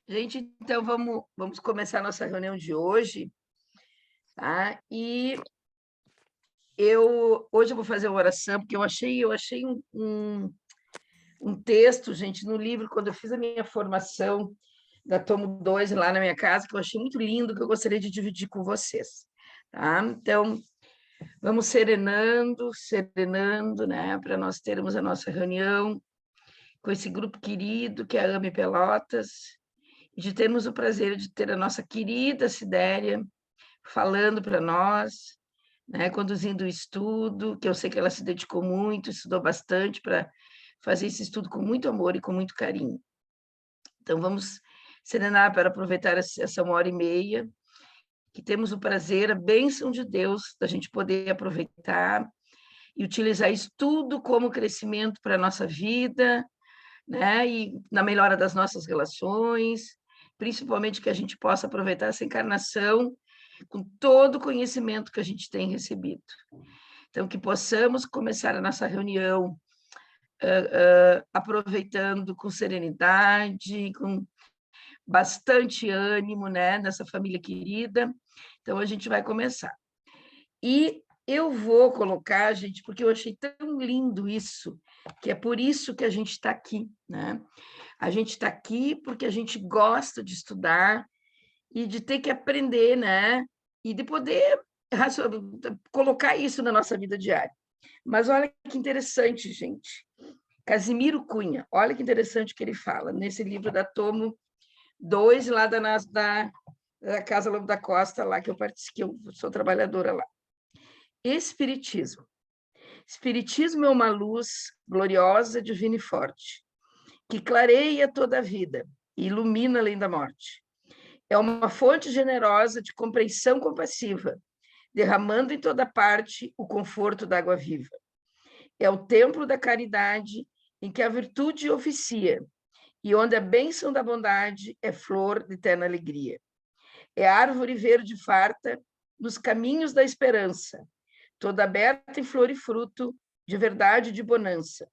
Gente, então vamos começar a nossa reunião de hoje, tá? E hoje eu vou fazer uma oração, porque eu achei um texto, gente, no livro, quando eu fiz a minha formação da Tomo 2 lá na minha casa, que eu achei muito lindo, que eu gostaria de dividir com vocês, tá? Então, vamos serenando, né, para nós termos a nossa reunião com esse grupo querido que é a AME Pelotas, e de termos o prazer de ter a nossa querida Sidéria falando para nós, né, conduzindo o estudo, que eu sei que ela se dedicou muito, estudou bastante para fazer esse estudo com muito amor e com muito carinho. Então, vamos serenar para aproveitar essa 1h30, que temos o prazer, a bênção de Deus, da gente poder aproveitar e utilizar isso tudo como crescimento para a nossa vida, né, e na melhora das nossas relações, principalmente que a gente possa aproveitar essa encarnação com todo o conhecimento que a gente tem recebido. Então, que possamos começar a nossa reunião aproveitando com serenidade, com bastante ânimo, né, nessa família querida. Então, a gente vai começar. E eu vou colocar, gente, porque eu achei tão lindo isso, que é por isso que a gente está aqui, né? A gente está aqui porque a gente gosta de estudar e de ter que aprender, né? E de poder colocar isso na nossa vida diária. Mas olha que interessante, gente. Casimiro Cunha, olha que interessante que ele fala nesse livro da Tomo 2, lá da Casa Lobo da Costa, lá que eu participo, que eu sou trabalhadora lá. Espiritismo. Espiritismo é uma luz gloriosa, divina e forte, que clareia toda a vida e ilumina além da morte. É uma fonte generosa de compreensão compassiva, derramando em toda parte o conforto da água viva. É o templo da caridade em que a virtude oficia e onde a bênção da bondade é flor de eterna alegria. É árvore verde farta nos caminhos da esperança, toda aberta em flor e fruto de verdade e de bonança.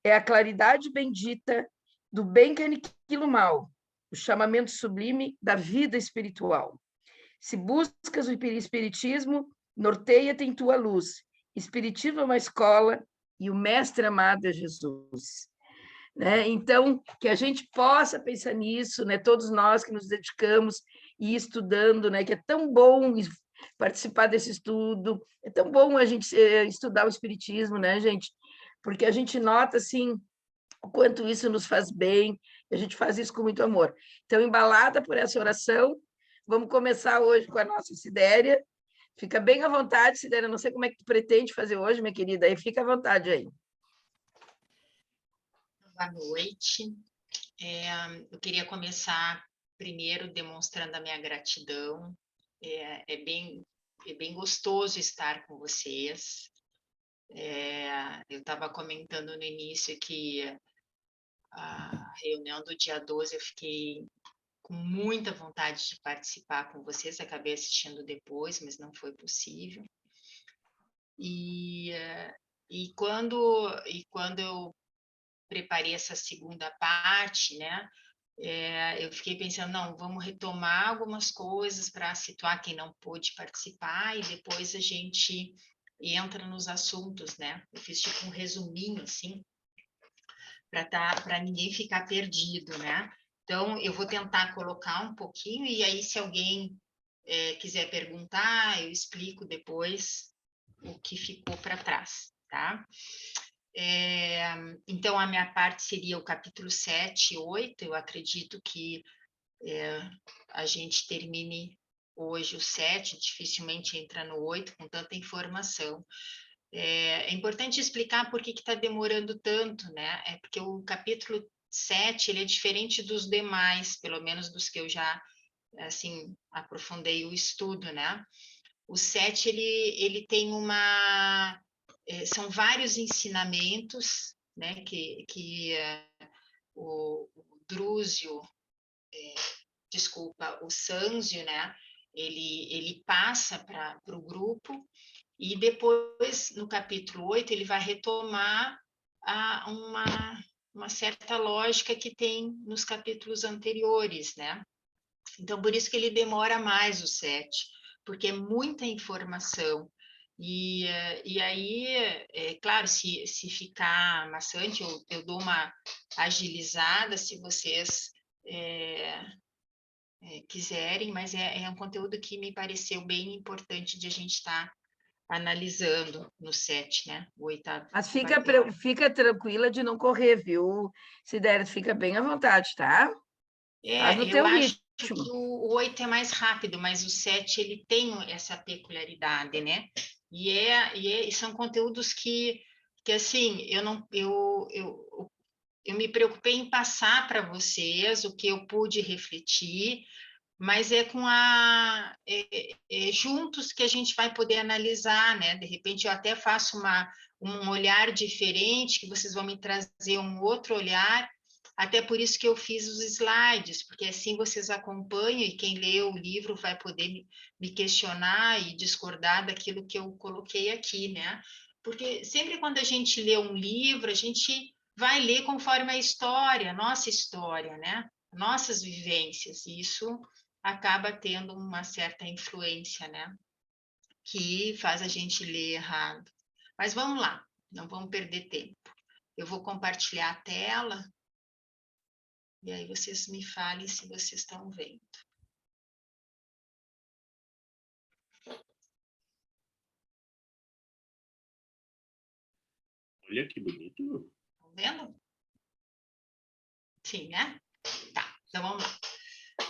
É a claridade bendita do bem que aniquila o mal, o chamamento sublime da vida espiritual. Se buscas o espiritismo, norteia-te em tua luz. Espiritismo é uma escola e o mestre amado é Jesus. Né? Então, que a gente possa pensar nisso, né? Todos nós que nos dedicamos e estudando, né? Que é tão bom participar desse estudo, é tão bom a gente estudar o Espiritismo, né, gente? Porque a gente nota, assim, o quanto isso nos faz bem, e a gente faz isso com muito amor. Então, embalada por essa oração, vamos começar hoje com a nossa Sidéria. Fica bem à vontade, Sidéria, não sei como é que tu pretende fazer hoje, minha querida, aí fica à vontade aí. Boa noite. Eu queria começar primeiro demonstrando a minha gratidão. É bem gostoso estar com vocês. Eu estava comentando no início que a reunião do dia 12 eu fiquei com muita vontade de participar com vocês, acabei assistindo depois, mas não foi possível. E, quando eu preparei essa segunda parte, né? Eu fiquei pensando, não, vamos retomar algumas coisas para situar quem não pôde participar e depois a gente entra nos assuntos, né? Eu fiz tipo um resuminho, assim, para ninguém ficar perdido, né? Então, eu vou tentar colocar um pouquinho e aí, se alguém quiser perguntar, eu explico depois o que ficou para trás, tá? Então, a minha parte seria o capítulo 7 e 8. Eu acredito que a gente termine hoje o 7, dificilmente entra no 8 com tanta informação. É importante explicar por que está demorando tanto, né? É porque o capítulo 7 ele é diferente dos demais, pelo menos dos que eu já assim aprofundei o estudo, né? O 7 ele tem são vários ensinamentos, né? Que o Drúzio, desculpa, o Sanzio, né? Ele passa para o grupo e depois, no capítulo 8, ele vai retomar uma certa lógica que tem nos capítulos anteriores, né? Então, por isso que ele demora mais o 7, porque é muita informação. E aí, claro, se ficar maçante, eu dou uma agilizada se vocês quiserem, mas é um conteúdo que me pareceu bem importante de a gente estar analisando no 7, né? O 8º Mas vai ter hora. fica tranquila de não correr, viu? Se der, fica bem à vontade, tá? Faz no Eu teu acho que ritmo. o 8 é mais rápido, mas o 7 ele tem essa peculiaridade, né? E são conteúdos que assim, eu me preocupei em passar para vocês o que eu pude refletir, mas juntos que a gente vai poder analisar, né? De repente eu até faço um olhar diferente, que vocês vão me trazer um outro olhar, até por isso que eu fiz os slides, porque assim vocês acompanham e quem lê o livro vai poder me questionar e discordar daquilo que eu coloquei aqui, né? Porque sempre quando a gente lê um livro, a gente vai ler conforme a nossa história, né? Nossas vivências, e isso acaba tendo uma certa influência, né? Que faz a gente ler errado. Mas vamos lá, não vamos perder tempo. Eu vou compartilhar a tela e aí vocês me falem se vocês estão vendo. Olha que bonito. Estão vendo? Sim, né? Tá, então vamos lá.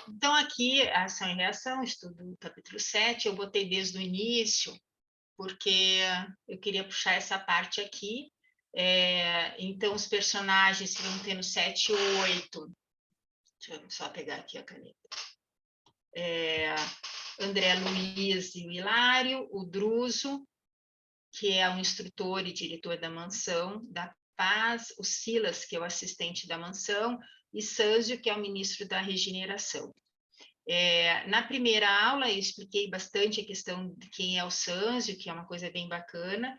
Então, aqui, ação e reação, estudo capítulo 7, eu botei desde o início, porque eu queria puxar essa parte aqui. Então, os personagens que vão ter no 7 e 8. Deixa eu só pegar aqui a caneta. André Luiz e o Hilário, o Druso, que é o instrutor e diretor da mansão da Paz, o Silas, que é o assistente da mansão, e Sânzio, que é o ministro da regeneração. Na primeira aula, eu expliquei bastante a questão de quem é o Sânzio, que é uma coisa bem bacana,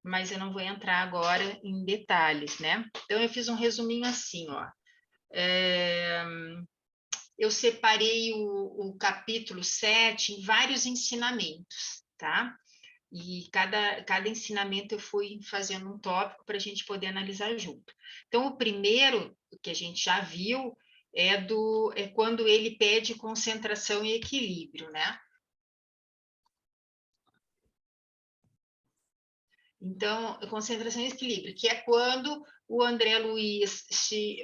mas eu não vou entrar agora em detalhes, né? Então, eu fiz um resuminho assim, ó. Eu separei o capítulo 7 em vários ensinamentos, tá? E cada ensinamento eu fui fazendo um tópico para a gente poder analisar junto. Então, o primeiro, que a gente já viu, é quando ele pede concentração e equilíbrio, né? Então, concentração e equilíbrio, que é quando o André Luiz se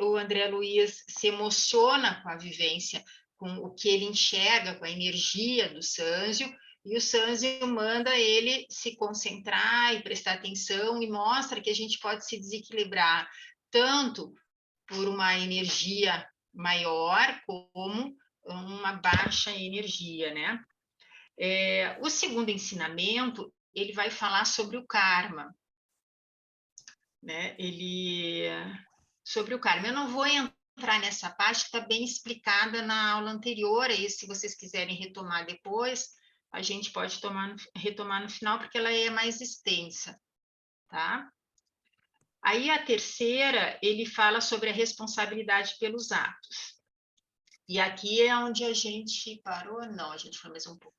emociona com a vivência, com o que ele enxerga, com a energia do Sânzio, e o Sânzio manda ele se concentrar e prestar atenção e mostra que a gente pode se desequilibrar tanto por uma energia maior como uma baixa energia, né? O segundo ensinamento, ele vai falar sobre o karma, né? Sobre o karma. Eu não vou entrar nessa parte, que está bem explicada na aula anterior, aí se vocês quiserem retomar depois, a gente pode retomar no final, porque ela é mais extensa, tá? Aí a terceira, ele fala sobre a responsabilidade pelos atos. E aqui é onde a gente parou? Não, a gente foi mais um pouco.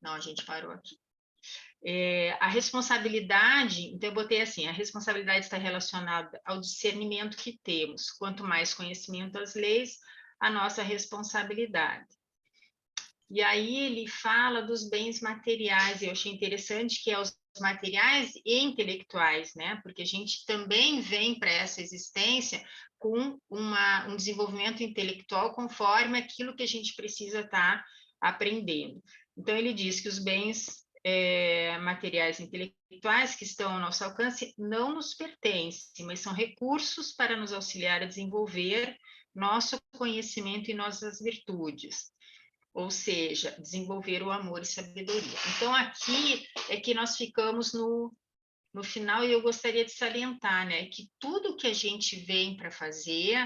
Não, a gente parou aqui. A responsabilidade, então eu botei assim, a responsabilidade está relacionada ao discernimento que temos. Quanto mais conhecimento das leis, a nossa responsabilidade. E aí ele fala dos bens materiais, eu achei interessante que é os materiais e intelectuais, né? Porque a gente também vem para essa existência com um desenvolvimento intelectual conforme aquilo que a gente precisa estar aprendendo. Então, ele diz que os bens materiais e intelectuais que estão ao nosso alcance não nos pertencem, mas são recursos para nos auxiliar a desenvolver nosso conhecimento e nossas virtudes, ou seja, desenvolver o amor e sabedoria. Então, aqui é que nós ficamos no final, e eu gostaria de salientar, né, que tudo que a gente vem para fazer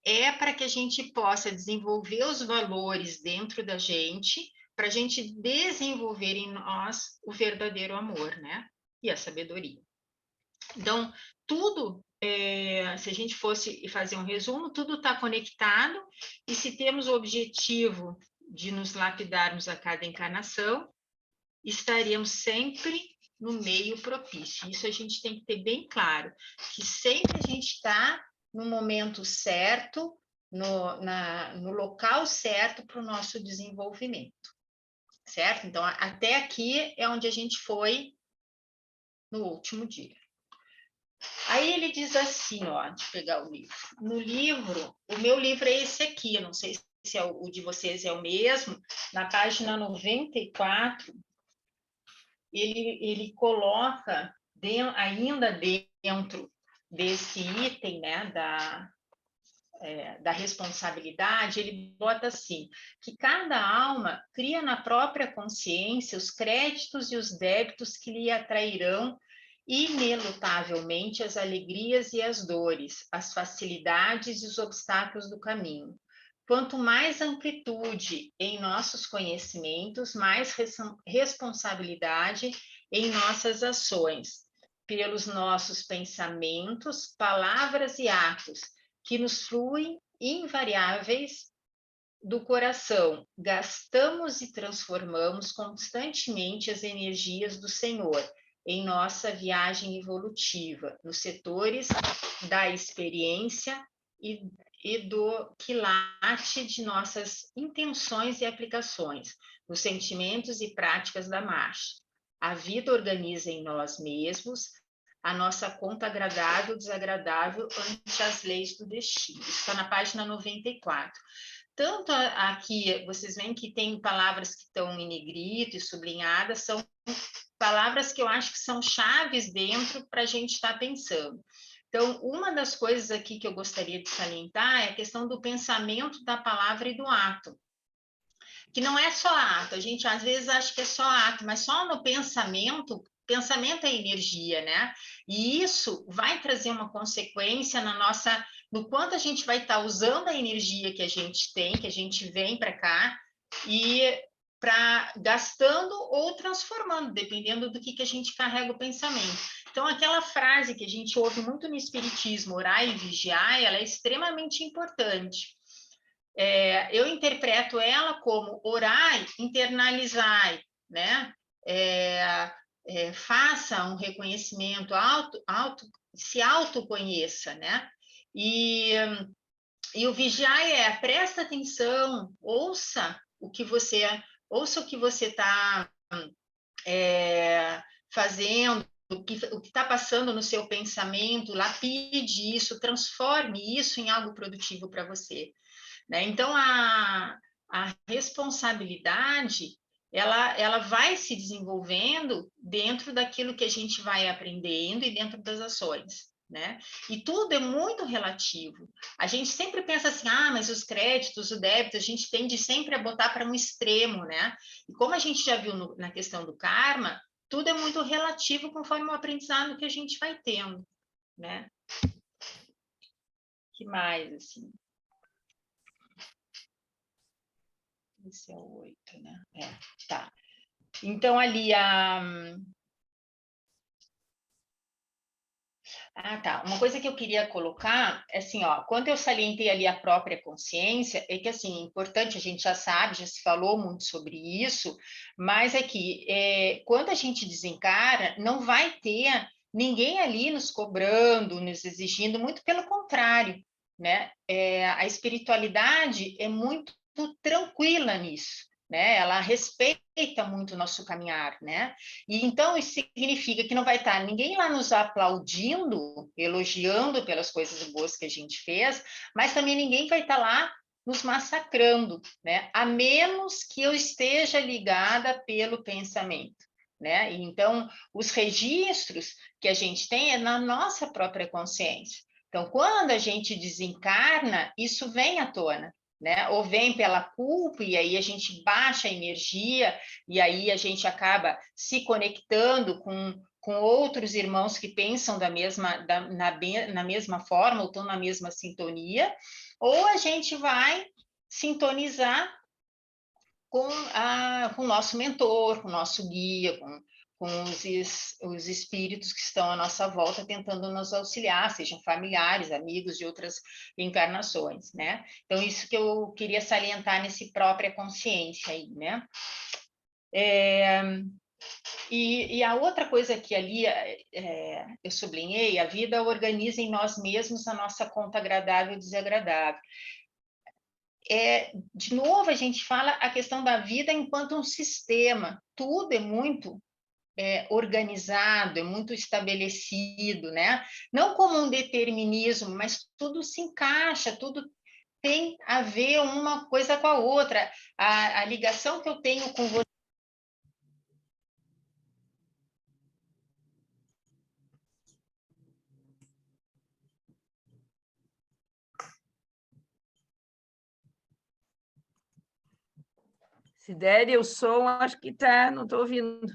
é para que a gente possa desenvolver os valores dentro da gente, para a gente desenvolver em nós o verdadeiro amor, né, e a sabedoria. Então, tudo, se a gente fosse fazer um resumo, tudo está conectado, e se temos o objetivo de nos lapidarmos a cada encarnação, estaríamos sempre no meio propício. Isso a gente tem que ter bem claro, que sempre a gente está no momento certo, no local certo para o nosso desenvolvimento, certo? Então, até aqui é onde a gente foi no último dia. Aí ele diz assim, ó, deixa eu pegar o livro. No livro, o meu livro é esse aqui, eu não sei se o de vocês é o mesmo, na página 94, ele coloca ainda dentro desse item, né, da responsabilidade, ele bota assim, que cada alma cria na própria consciência os créditos e os débitos que lhe atrairão inelutavelmente as alegrias e as dores, as facilidades e os obstáculos do caminho. Quanto mais amplitude em nossos conhecimentos, mais responsabilidade em nossas ações, pelos nossos pensamentos, palavras e atos, que nos fluem invariáveis do coração. Gastamos e transformamos constantemente as energias do Senhor em nossa viagem evolutiva, nos setores da experiência e do quilate de nossas intenções e aplicações, nos sentimentos e práticas da marcha. A vida organiza em nós mesmos a nossa conta agradável ou desagradável ante as leis do destino. Isso está na página 94. Tanto aqui, vocês veem que tem palavras que estão em negrito e sublinhadas, são palavras que eu acho que são chaves dentro para a gente estar pensando. Então, uma das coisas aqui que eu gostaria de salientar é a questão do pensamento, da palavra e do ato. Que não é só ato, a gente às vezes acha que é só ato, mas só no pensamento é energia, né? E isso vai trazer uma consequência no quanto a gente vai estar usando a energia que a gente tem, que a gente vem para cá, e gastando ou transformando, dependendo do que a gente carrega o pensamento. Então, aquela frase que a gente ouve muito no Espiritismo, orai e vigiai, ela é extremamente importante. Eu interpreto ela como orai, internalizai, né? Faça um reconhecimento, se autoconheça, né? E o vigiar presta atenção, ouça o que você está fazendo, o que está passando no seu pensamento, lapide isso, transforme isso em algo produtivo para você. Né? Então, a responsabilidade, ela vai se desenvolvendo dentro daquilo que a gente vai aprendendo e dentro das ações. Né? E tudo é muito relativo. A gente sempre pensa assim, mas os créditos, o débito, a gente tende sempre a botar para um extremo, né? E como a gente já viu na questão do karma, tudo é muito relativo conforme o aprendizado que a gente vai tendo, né? Que mais, assim? Esse é o 8, né? Tá. Então, ali tá. Uma coisa que eu queria colocar é assim, ó, quando eu salientei ali a própria consciência, é que, assim, é importante, a gente já sabe, já se falou muito sobre isso, mas é que quando a gente desencara, não vai ter ninguém ali nos cobrando, nos exigindo, muito pelo contrário, né? A espiritualidade é muito tranquila nisso, né? Ela respeita muito o nosso caminhar, né? E então isso significa que não vai estar ninguém lá nos aplaudindo, elogiando pelas coisas boas que a gente fez, mas também ninguém vai estar lá nos massacrando, né? A menos que eu esteja ligada pelo pensamento, né? Então, os registros que a gente tem é na nossa própria consciência. Então, quando a gente desencarna, isso vem à tona, né? Ou vem pela culpa, e aí a gente baixa a energia, e aí a gente acaba se conectando com outros irmãos que pensam na mesma forma, ou estão na mesma sintonia, ou a gente vai sintonizar com o nosso mentor, com o nosso guia, com os espíritos que estão à nossa volta tentando nos auxiliar, sejam familiares, amigos de outras encarnações, né? Então, isso que eu queria salientar nesse própria consciência aí, né? E a outra coisa que ali eu sublinhei, a vida organiza em nós mesmos a nossa conta agradável e desagradável. De novo, a gente fala a questão da vida enquanto um sistema. Tudo é muito organizado, é muito estabelecido, né? Não como um determinismo, mas tudo se encaixa, tudo tem a ver uma coisa com a outra. A ligação que eu tenho com você. Sidéria, o som acho que tá, não estou ouvindo.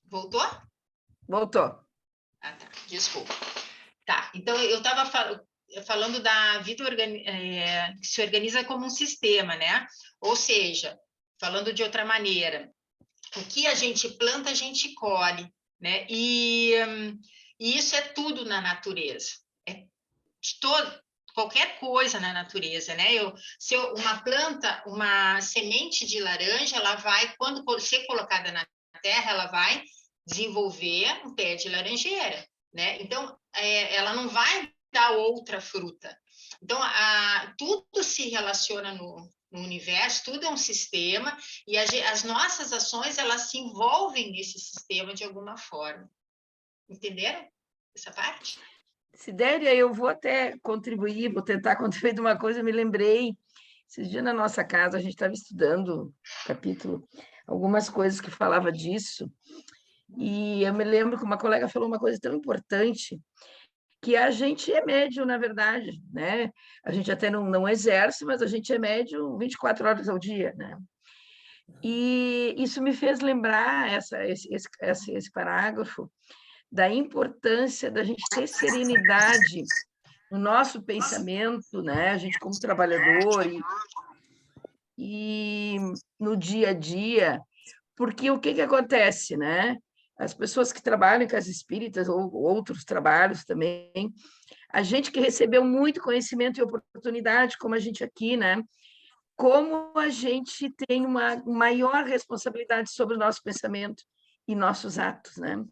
Voltou? Voltou. Ah, tá. Desculpa. Tá, então eu estava falando da vida que se organiza como um sistema, né? Ou seja, falando de outra maneira, o que a gente planta, a gente colhe, né? E isso é tudo na natureza. É de qualquer coisa na natureza, né? Uma planta, uma semente de laranja, ela vai, quando ser colocada na terra, ela vai desenvolver um pé de laranjeira, né? Então, ela não vai dar outra fruta. Então, tudo se relaciona no universo, tudo é um sistema, e as nossas ações, elas se envolvem nesse sistema de alguma forma. Entenderam essa parte? Sidéria, eu vou até contribuir, vou tentar contribuir de uma coisa, eu me lembrei, esses dias na nossa casa, a gente estava estudando capítulo, algumas coisas que falava disso, e eu me lembro que uma colega falou uma coisa tão importante, que a gente é médium, na verdade, né? A gente até não exerce, mas a gente é médium 24 horas ao dia, né? E isso me fez lembrar esse parágrafo da importância da gente ter serenidade no nosso pensamento, né? A gente como trabalhador e no dia a dia, porque o que que acontece, né? As pessoas que trabalham em casas espíritas ou outros trabalhos também, a gente que recebeu muito conhecimento e oportunidade, como a gente aqui, né? Como a gente tem uma maior responsabilidade sobre o nosso pensamento e nossos atos, né?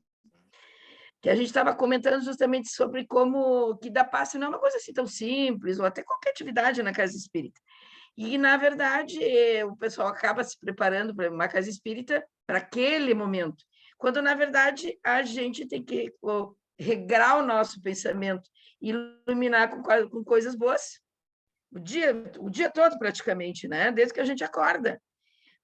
Que a gente estava comentando justamente sobre como que dar passe não é uma coisa assim tão simples, ou até qualquer atividade na casa espírita. E, na verdade, o pessoal acaba se preparando para uma casa espírita para aquele momento, quando, na verdade, a gente tem que regrar o nosso pensamento, iluminar com coisas boas, o dia todo praticamente, né? Desde que a gente acorda.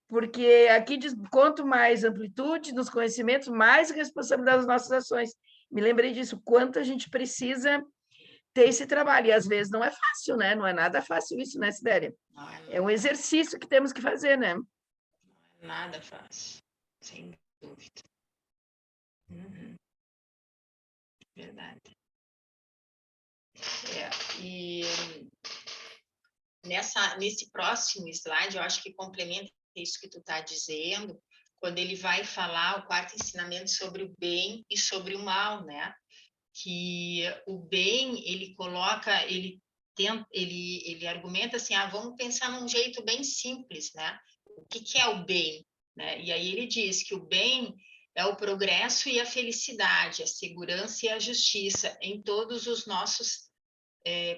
Porque aqui diz, quanto mais amplitude nos conhecimentos, mais responsabilidade das nossas ações. Me lembrei disso, quanto a gente precisa ter esse trabalho. E às vezes não é fácil, né? Não é nada fácil isso, né, Sidéria? É um exercício que temos que fazer, né? Não é nada fácil, sem dúvida. Verdade. E nesse próximo slide, eu acho que complementa isso que tu está dizendo, quando ele vai falar o quarto ensinamento sobre o bem e sobre o mal, né? Que o bem, ele coloca, ele argumenta assim, vamos pensar num jeito bem simples, né? O que é o bem, né? E aí ele diz que o bem é o progresso e a felicidade, a segurança e a justiça em todos os nossos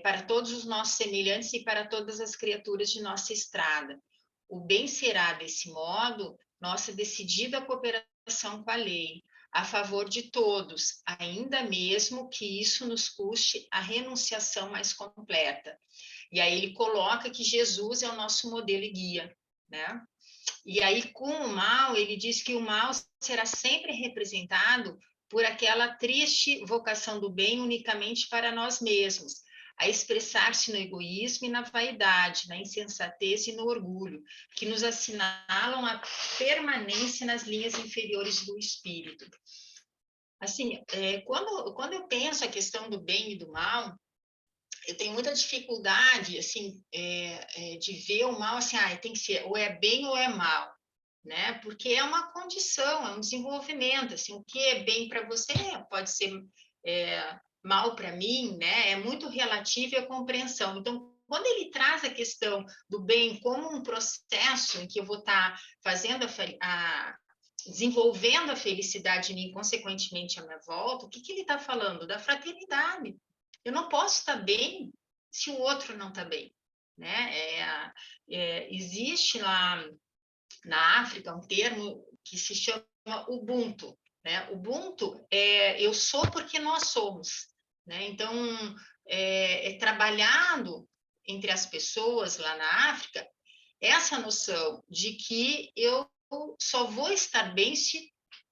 para todos os nossos semelhantes e para todas as criaturas de nossa estrada. O bem será, desse modo, nossa decidida cooperação com a lei, a favor de todos, ainda mesmo que isso nos custe a renunciação mais completa. E aí ele coloca que Jesus é o nosso modelo e guia, né? E aí, com o mal, ele diz que o mal será sempre representado por aquela triste vocação do bem unicamente para nós mesmos, a expressar-se no egoísmo e na vaidade, na insensatez e no orgulho, que nos assinalam a permanência nas linhas inferiores do espírito. Assim, quando eu penso a questão do bem e do mal, eu tenho muita dificuldade, assim, de ver o mal assim, tem que ser ou é bem ou é mal, né? Porque é uma condição, é um desenvolvimento, assim, o que é bem para você pode ser mal para mim, né? É muito relativo à compreensão. Então, quando ele traz a questão do bem como um processo em que eu vou estar fazendo desenvolvendo a felicidade em mim, consequentemente, à minha volta, o que ele está falando? Da fraternidade. Eu não posso estar bem se o outro não está bem, né? Existe lá na África um termo que se chama Ubuntu, né? Ubuntu é eu sou porque nós somos, né? Então, trabalhado entre as pessoas lá na África essa noção de que eu só vou estar bem se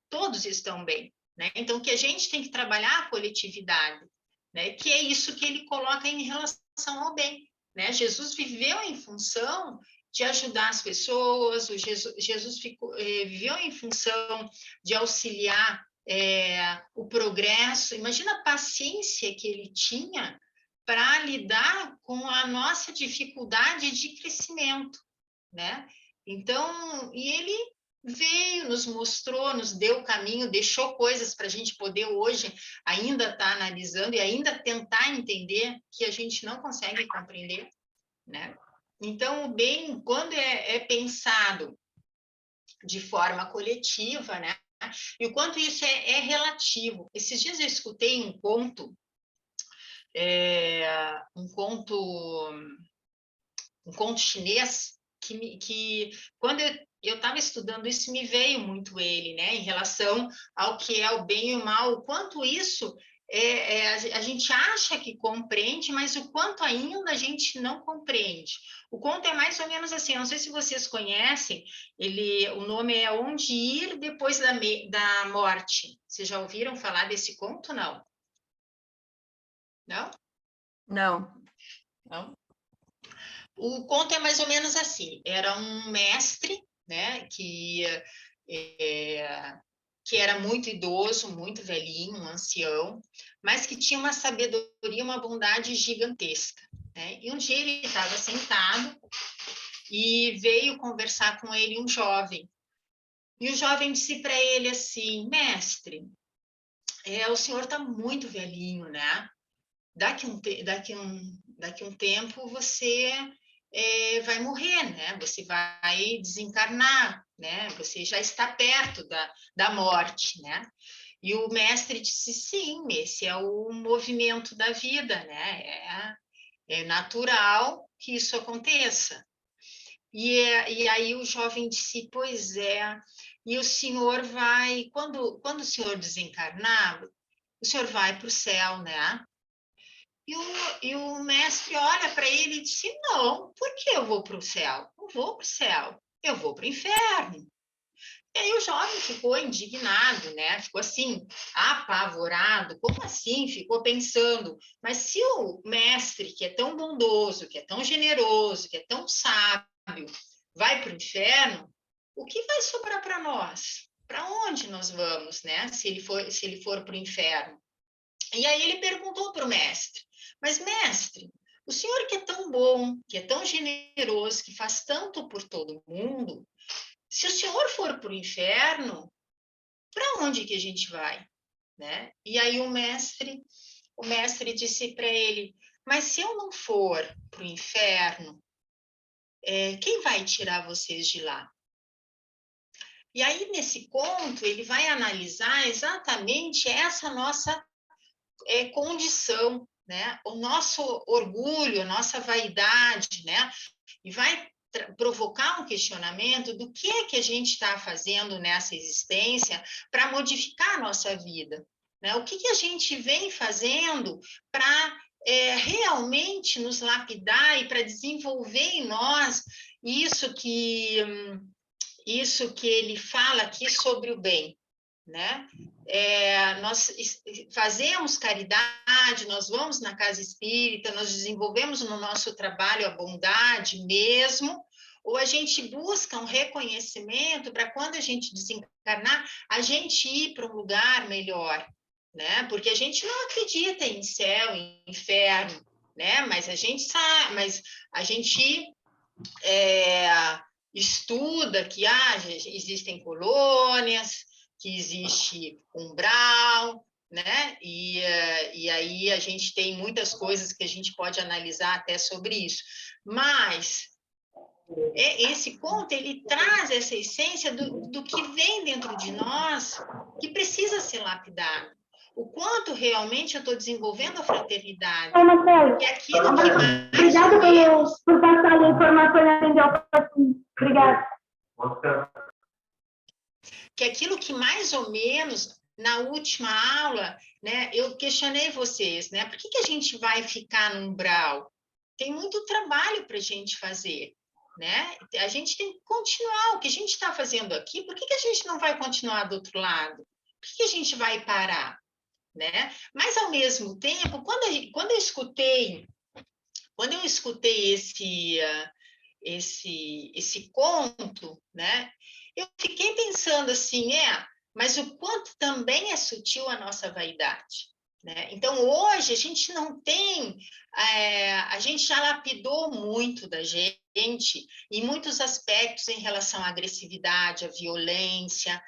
todos estão bem, né? Então, que a gente tem que trabalhar a coletividade, né? Que é isso que ele coloca em relação ao bem, né? Jesus viveu em função de ajudar as pessoas, Jesus viveu em função de auxiliar o progresso. Imagina a paciência que ele tinha para lidar com a nossa dificuldade de crescimento, né? Então, e ele veio, nos mostrou, nos deu o caminho, deixou coisas para a gente poder hoje ainda estar analisando e ainda tentar entender que a gente não consegue compreender, né? Então, o bem, quando é pensado de forma coletiva, né? E o quanto isso é relativo. Esses dias eu escutei um conto, um conto chinês que quando eu estava estudando isso me veio muito ele, né, em relação ao que é o bem e o mal, o quanto isso a gente acha que compreende, mas o quanto ainda a gente não compreende. O conto é mais ou menos assim, não sei se vocês conhecem, o nome é Onde Ir Depois da Morte. Vocês já ouviram falar desse conto, não? Não? Não. Não? O conto é mais ou menos assim: era um mestre, né, que era muito idoso, muito velhinho, um ancião, mas que tinha uma sabedoria, uma bondade gigantesca, né? E um dia ele estava sentado e veio conversar com ele um jovem. E o jovem disse para ele assim: mestre, o senhor está muito velhinho, né? Daqui um tempo você vai morrer, né? Você vai desencarnar, né? Você já está perto da morte, né? E o mestre disse, sim, esse é o movimento da vida, né? É natural que isso aconteça. E aí o jovem disse, pois é, e o senhor vai, quando o senhor desencarnar, o senhor vai para o céu, né? E o mestre olha para ele e disse: não, por que eu vou para o céu? Não vou para o céu, eu vou para o inferno. E aí o jovem ficou indignado, né? Ficou assim, apavorado. Como assim? Ficou pensando, mas se o mestre, que é tão bondoso, que é tão generoso, que é tão sábio, vai para o inferno, o que vai sobrar para nós? Para onde nós vamos, né? Se ele for para o inferno. E aí ele perguntou para o mestre: mas, mestre, o senhor que é tão bom, que é tão generoso, que faz tanto por todo mundo, se o senhor for para o inferno, para onde que a gente vai? Né? E aí o mestre disse para ele: mas se eu não for para o inferno, quem vai tirar vocês de lá? E aí, nesse conto, ele vai analisar exatamente essa nossa condição, né? O nosso orgulho, a nossa vaidade, né? E vai provocar um questionamento do que é que a gente está fazendo nessa existência para modificar a nossa vida, né? O que a gente vem fazendo para realmente nos lapidar e para desenvolver em nós isso que ele fala aqui sobre o bem, né? Nós fazemos caridade, nós vamos na casa espírita, nós desenvolvemos no nosso trabalho a bondade mesmo, ou a gente busca um reconhecimento para quando a gente desencarnar, a gente ir para um lugar melhor, né? Porque a gente não acredita em céu, em inferno, né? Mas a gente sabe, mas a gente estuda que existem colônias, que existe umbral, né? E aí a gente tem muitas coisas que a gente pode analisar até sobre isso. Mas esse conto, ele traz essa essência do que vem dentro de nós, que precisa ser lapidado. O quanto realmente eu estou desenvolvendo a fraternidade. Marcelo, E aquilo que mais obrigada por passar a informação e atender ao paciente. Obrigada. Que aquilo que mais ou menos, na última aula, né, eu questionei vocês, né? Por que a gente vai ficar no umbral? Tem muito trabalho para a gente fazer, né? A gente tem que continuar o que a gente está fazendo aqui. Por que a gente não vai continuar do outro lado? Por que a gente vai parar, né? Mas ao mesmo tempo, quando eu escutei esse conto, né? Eu fiquei pensando assim, mas o quanto também é sutil a nossa vaidade, né? Então, hoje, a gente não tem, a gente já lapidou muito da gente em muitos aspectos em relação à agressividade, à violência,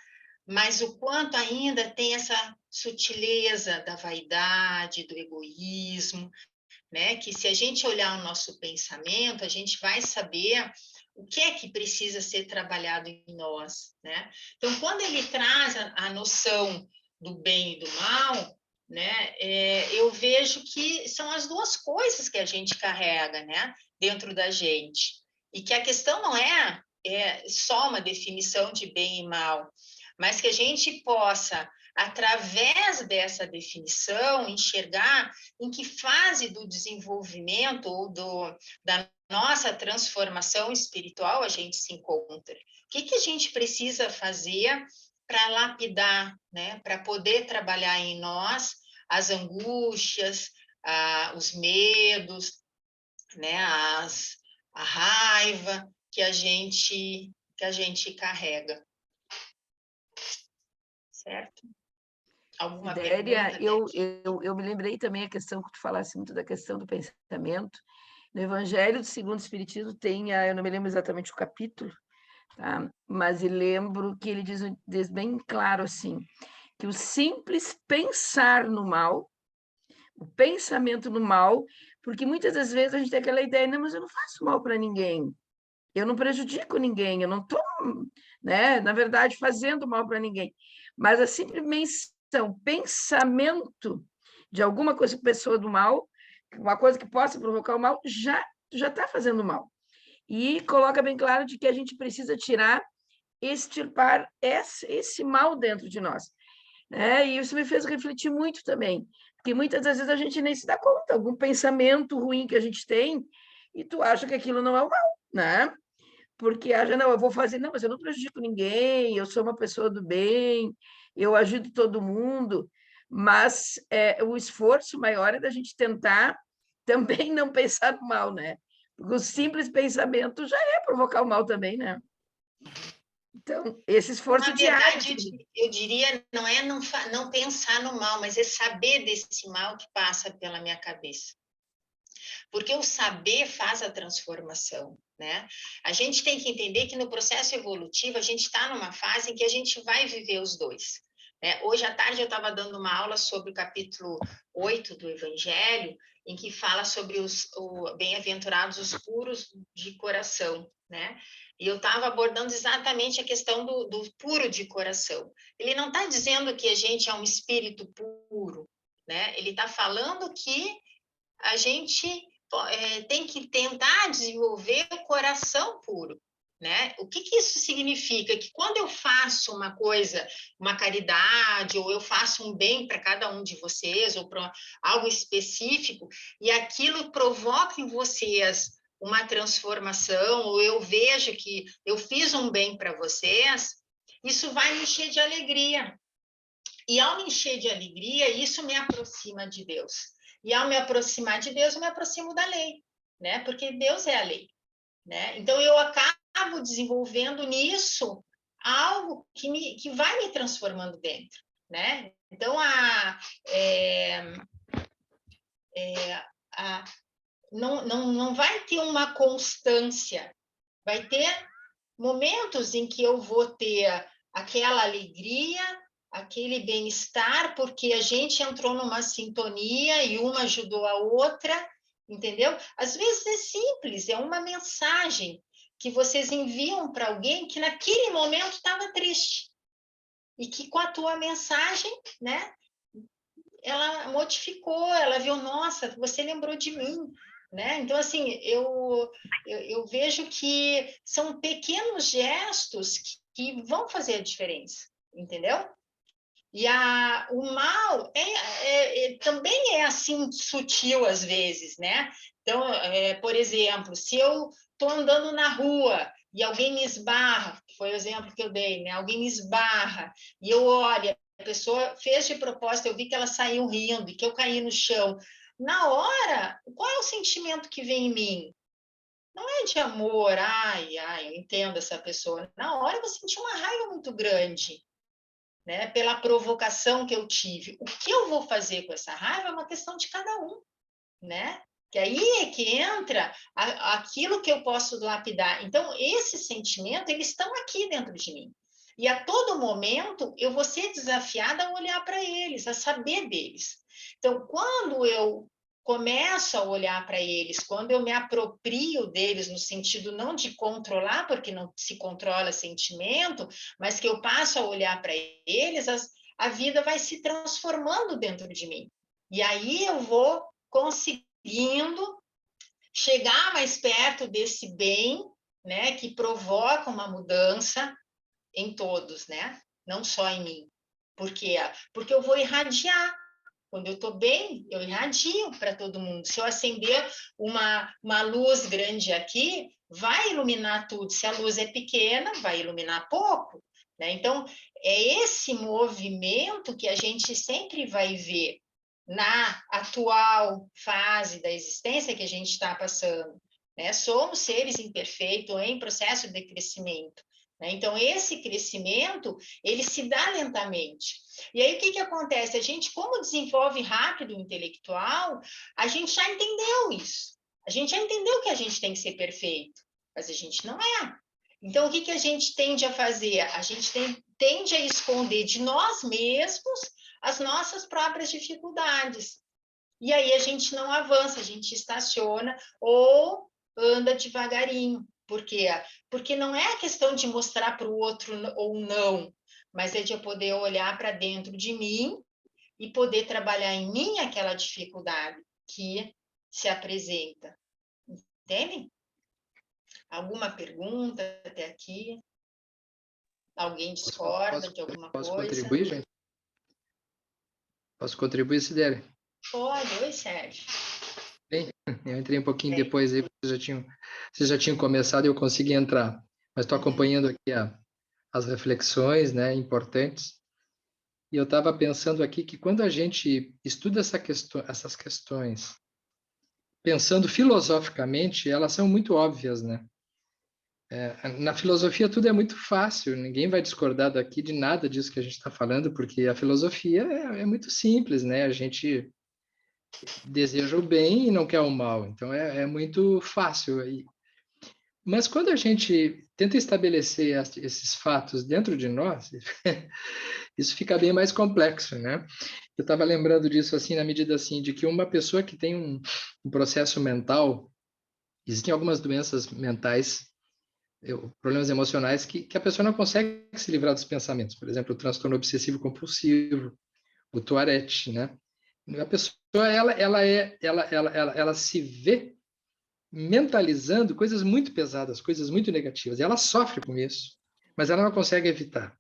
mas o quanto ainda tem essa sutileza da vaidade, do egoísmo, né? Que se a gente olhar o nosso pensamento, a gente vai saber o que é que precisa ser trabalhado em nós, né? Então, quando ele traz a noção do bem e do mal, né? Eu vejo que são as duas coisas que a gente carrega, né? Dentro da gente. E que a questão não é só uma definição de bem e mal, mas que a gente possa, através dessa definição, enxergar em que fase do desenvolvimento ou da nossa transformação espiritual a gente se encontra. O que a gente precisa fazer para lapidar, né? Para poder trabalhar em nós as angústias, os medos, né? A raiva que a gente carrega. Certo? Alguma Sidéria, pergunta? eu me lembrei também a questão que tu falasse muito da questão do pensamento. No Evangelho segundo o Espiritismo tem, eu não me lembro exatamente o capítulo, tá? Mas eu lembro que ele diz bem claro assim, que o simples pensar no mal, o pensamento no mal, porque muitas das vezes a gente tem aquela ideia, não, mas eu não faço mal para ninguém, eu não prejudico ninguém, eu não estou, né, na verdade, fazendo mal para ninguém. Mas a simples pensamento de alguma coisa, pessoa do mal, uma coisa que possa provocar o mal, já está fazendo mal. E coloca bem claro de que a gente precisa extirpar esse mal dentro de nós. E isso me fez refletir muito também, porque muitas das vezes a gente nem se dá conta, algum pensamento ruim que a gente tem, e tu acha que aquilo não é o mal, né? Porque acha, não, eu vou fazer, não, mas eu não prejudico ninguém, eu sou uma pessoa do bem, eu ajudo todo mundo, mas o esforço maior é da gente tentar também não pensar no mal, né? Porque o simples pensamento já é provocar o mal também, né? Então, esse esforço Na diário. verdade, eu diria, não é não pensar no mal, mas é saber desse mal que passa pela minha cabeça. Porque o saber faz a transformação, né? A gente tem que entender que no processo evolutivo a gente está numa fase em que a gente vai viver os dois. Hoje à tarde eu estava dando uma aula sobre o capítulo 8 do Evangelho, em que fala sobre os bem-aventurados os puros de coração, né? E eu estava abordando exatamente a questão do puro de coração. Ele não está dizendo que a gente é um espírito puro, né? Ele está falando que a gente tem que tentar desenvolver o coração puro, né? O que isso significa? Que quando eu faço uma coisa, uma caridade, ou eu faço um bem para cada um de vocês, ou para algo específico, e aquilo provoca em vocês uma transformação, ou eu vejo que eu fiz um bem para vocês, isso vai me encher de alegria. E ao me encher de alegria, isso me aproxima de Deus. E ao me aproximar de Deus, eu me aproximo da lei, né? Porque Deus é a lei, né? Então eu acabo desenvolvendo nisso algo que vai me transformando dentro, né? Então não vai ter uma constância, vai ter momentos em que eu vou ter aquela alegria, aquele bem-estar, porque a gente entrou numa sintonia e uma ajudou a outra, entendeu? Às vezes é simples, é uma mensagem que vocês enviam para alguém que naquele momento estava triste e que com a tua mensagem, né, ela modificou, ela viu, nossa, você lembrou de mim, né? Então, assim, eu vejo que são pequenos gestos que vão fazer a diferença, entendeu? E o mal também é assim sutil às vezes, né? Então, por exemplo, se eu estou andando na rua e alguém me esbarra, que foi o exemplo que eu dei, né? Alguém me esbarra e eu olho, a pessoa fez de propósito, eu vi que ela saiu rindo e que eu caí no chão. Na hora, qual é o sentimento que vem em mim? Não é de amor, ai, eu entendo essa pessoa. Na hora eu vou sentir uma raiva muito grande, né, pela provocação que eu tive. O que eu vou fazer com essa raiva é uma questão de cada um, né? Que aí é que entra aquilo que eu posso lapidar. Então, esses sentimentos, eles estão aqui dentro de mim. E a todo momento eu vou ser desafiada a olhar para eles, a saber deles. Então, quando eu começo a olhar para eles, quando eu me aproprio deles, no sentido não de controlar, porque não se controla sentimento, mas que eu passo a olhar para eles, a vida vai se transformando dentro de mim. E aí eu vou conseguindo chegar mais perto desse bem, né, que provoca uma mudança em todos, né? Não só em mim. Por quê? Porque eu vou irradiar. Quando eu estou bem, eu irradio para todo mundo. Se eu acender uma luz grande aqui, vai iluminar tudo. Se a luz é pequena, vai iluminar pouco. Né? Então, é esse movimento que a gente sempre vai ver na atual fase da existência que a gente está passando. Né? Somos seres imperfeitos em processo de crescimento. Né? Então, esse crescimento, ele se dá lentamente. E aí, o que acontece? A gente, como desenvolve rápido o intelectual, a gente já entendeu isso. A gente já entendeu que a gente tem que ser perfeito, mas a gente não é. Então, o que a gente tende a fazer? A gente tende a esconder de nós mesmos as nossas próprias dificuldades. E aí a gente não avança, a gente estaciona ou anda devagarinho. Por quê? Porque não é a questão de mostrar para o outro ou não, mas é de eu poder olhar para dentro de mim e poder trabalhar em mim aquela dificuldade que se apresenta. Entendem? Alguma pergunta até aqui? Alguém discorda de alguma Posso coisa? contribuir, gente? Posso contribuir, se der? Pode. Oi, Sérgio. Bem, eu entrei um pouquinho depois aí, vocês já tinham começado e eu consegui entrar. Mas estou acompanhando aqui as reflexões, né, importantes. E eu estava pensando aqui que quando a gente estuda essas questões, pensando filosoficamente, elas são muito óbvias, né? Na filosofia tudo é muito fácil, ninguém vai discordar daqui de nada disso que a gente está falando, porque a filosofia é muito simples, né? A gente deseja o bem e não quer o mal, então é muito fácil. Mas quando a gente tenta estabelecer esses fatos dentro de nós, isso fica bem mais complexo, né? Eu estava lembrando disso assim, na medida assim, de que uma pessoa que tem um processo mental, existem algumas doenças mentais, problemas emocionais, que a pessoa não consegue se livrar dos pensamentos. Por exemplo, o transtorno obsessivo-compulsivo, o Tourette, né? A pessoa, ela se vê mentalizando coisas muito pesadas, coisas muito negativas. E ela sofre com isso, mas ela não consegue evitar.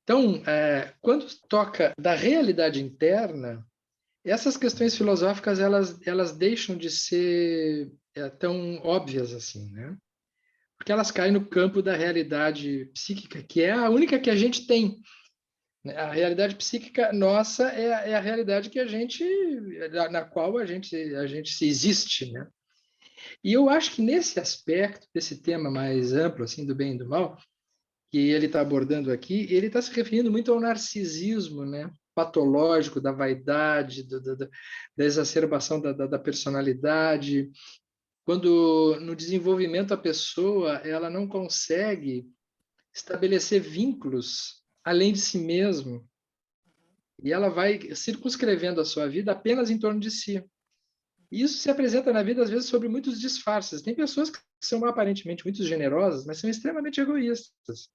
Então, quando toca da realidade interna, essas questões filosóficas, elas deixam de ser tão óbvias assim, né? Porque elas caem no campo da realidade psíquica, que é a única que a gente tem. A realidade psíquica nossa é a realidade que na qual a gente se existe, né? E eu acho que nesse aspecto, desse tema mais amplo, assim, do bem e do mal, que ele está abordando aqui, ele está se referindo muito ao narcisismo, né? Patológico, da vaidade, da exacerbação da personalidade, quando no desenvolvimento a pessoa ela não consegue estabelecer vínculos além de si mesmo, e ela vai circunscrevendo a sua vida apenas em torno de si. E isso se apresenta na vida, às vezes, sobre muitos disfarces. Tem pessoas que são aparentemente muito generosas, mas são extremamente egoístas.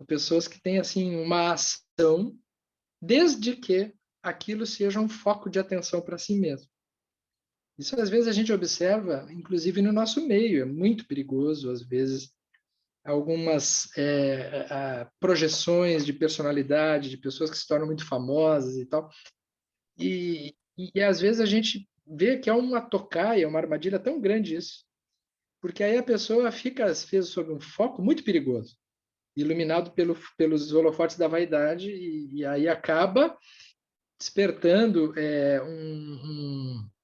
Pessoas que têm, assim, uma ação, desde que aquilo seja um foco de atenção para si mesmo. Isso, às vezes, a gente observa, inclusive, no nosso meio. É muito perigoso, às vezes, algumas projeções de personalidade, de pessoas que se tornam muito famosas e tal. E às vezes, a gente vê que é uma tocaia, uma armadilha tão grande isso. Porque aí a pessoa fica, às vezes, sob um foco muito perigoso, iluminado pelos holofotes da vaidade, e aí acaba despertando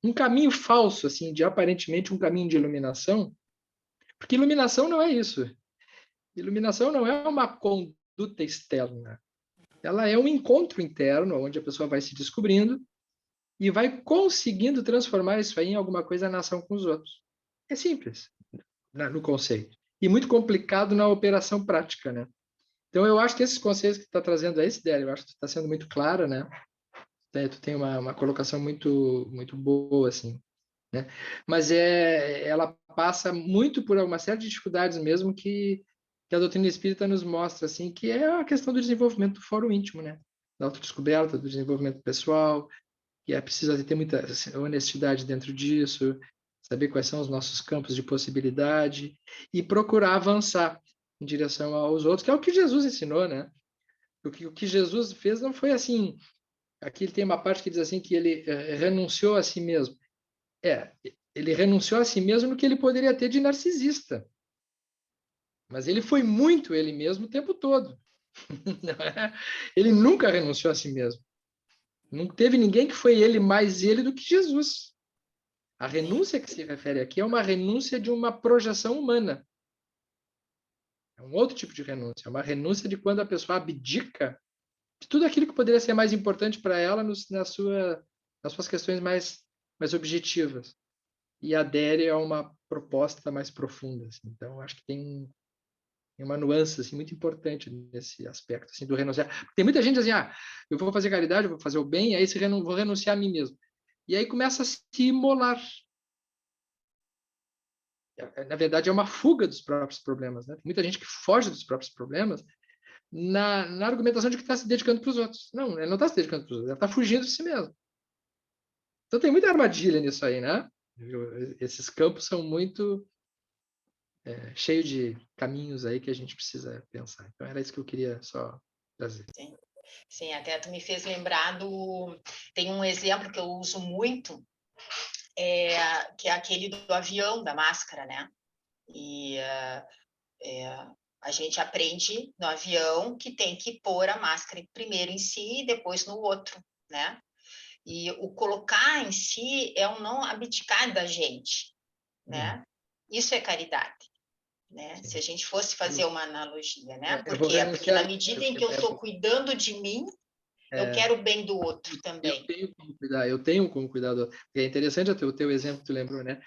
um caminho falso, assim, de aparentemente um caminho de iluminação, porque iluminação não é isso. Iluminação não é uma conduta externa. Ela é um encontro interno, onde a pessoa vai se descobrindo e vai conseguindo transformar isso aí em alguma coisa na ação com os outros. É simples, no conceito. E muito complicado na operação prática, né? Então, eu acho que esses conceitos que tu está trazendo aí, Sidério, eu acho que tu está sendo muito clara, né? Tu tem uma colocação muito, muito boa, assim, né? Mas ela passa muito por uma série de dificuldades mesmo que a doutrina espírita nos mostra, assim, que é a questão do desenvolvimento do fórum íntimo, né? Da autodescoberta, do desenvolvimento pessoal, que é preciso ter muita honestidade dentro disso, saber quais são os nossos campos de possibilidade e procurar avançar em direção aos outros, que é o que Jesus ensinou, né? O que Jesus fez não foi assim. Aqui tem uma parte que diz assim que ele renunciou a si mesmo. Ele renunciou a si mesmo no que ele poderia ter de narcisista. Mas ele foi muito ele mesmo o tempo todo. Ele nunca renunciou a si mesmo. Não teve ninguém que foi ele mais ele do que Jesus. A renúncia que se refere aqui é uma renúncia de uma projeção humana. É um outro tipo de renúncia. É uma renúncia de quando a pessoa abdica de tudo aquilo que poderia ser mais importante para ela nas suas questões mais objetivas. E adere a uma proposta mais profunda. Assim. Então, acho que tem uma nuance assim, muito importante nesse aspecto assim, do renunciar. Porque tem muita gente assim, eu vou fazer caridade, eu vou fazer o bem, aí vou renunciar a mim mesmo. E aí começa a se imolar. Na verdade, é uma fuga dos próprios problemas. Né? Tem muita gente que foge dos próprios problemas na argumentação de que está se dedicando para os outros. Não, ele não está se dedicando para os outros, ele está fugindo de si mesmo. Então tem muita armadilha nisso aí, né? Esses campos são muito cheios de caminhos aí que a gente precisa pensar. Então era isso que eu queria só trazer. Sim, sim, até tu me fez lembrar tem um exemplo que eu uso muito, que é aquele do avião, da máscara, né? E a gente aprende no avião que tem que pôr a máscara primeiro em si e depois no outro, né? E o colocar em si é o não abdicar da gente, né? Isso é caridade, né? Sim. Se a gente fosse fazer uma analogia, né? Porque renunciar, na medida em que eu estou cuidando de mim, eu quero o bem do outro também. Eu tenho como cuidar do outro. É interessante o teu exemplo que tu lembrou, né?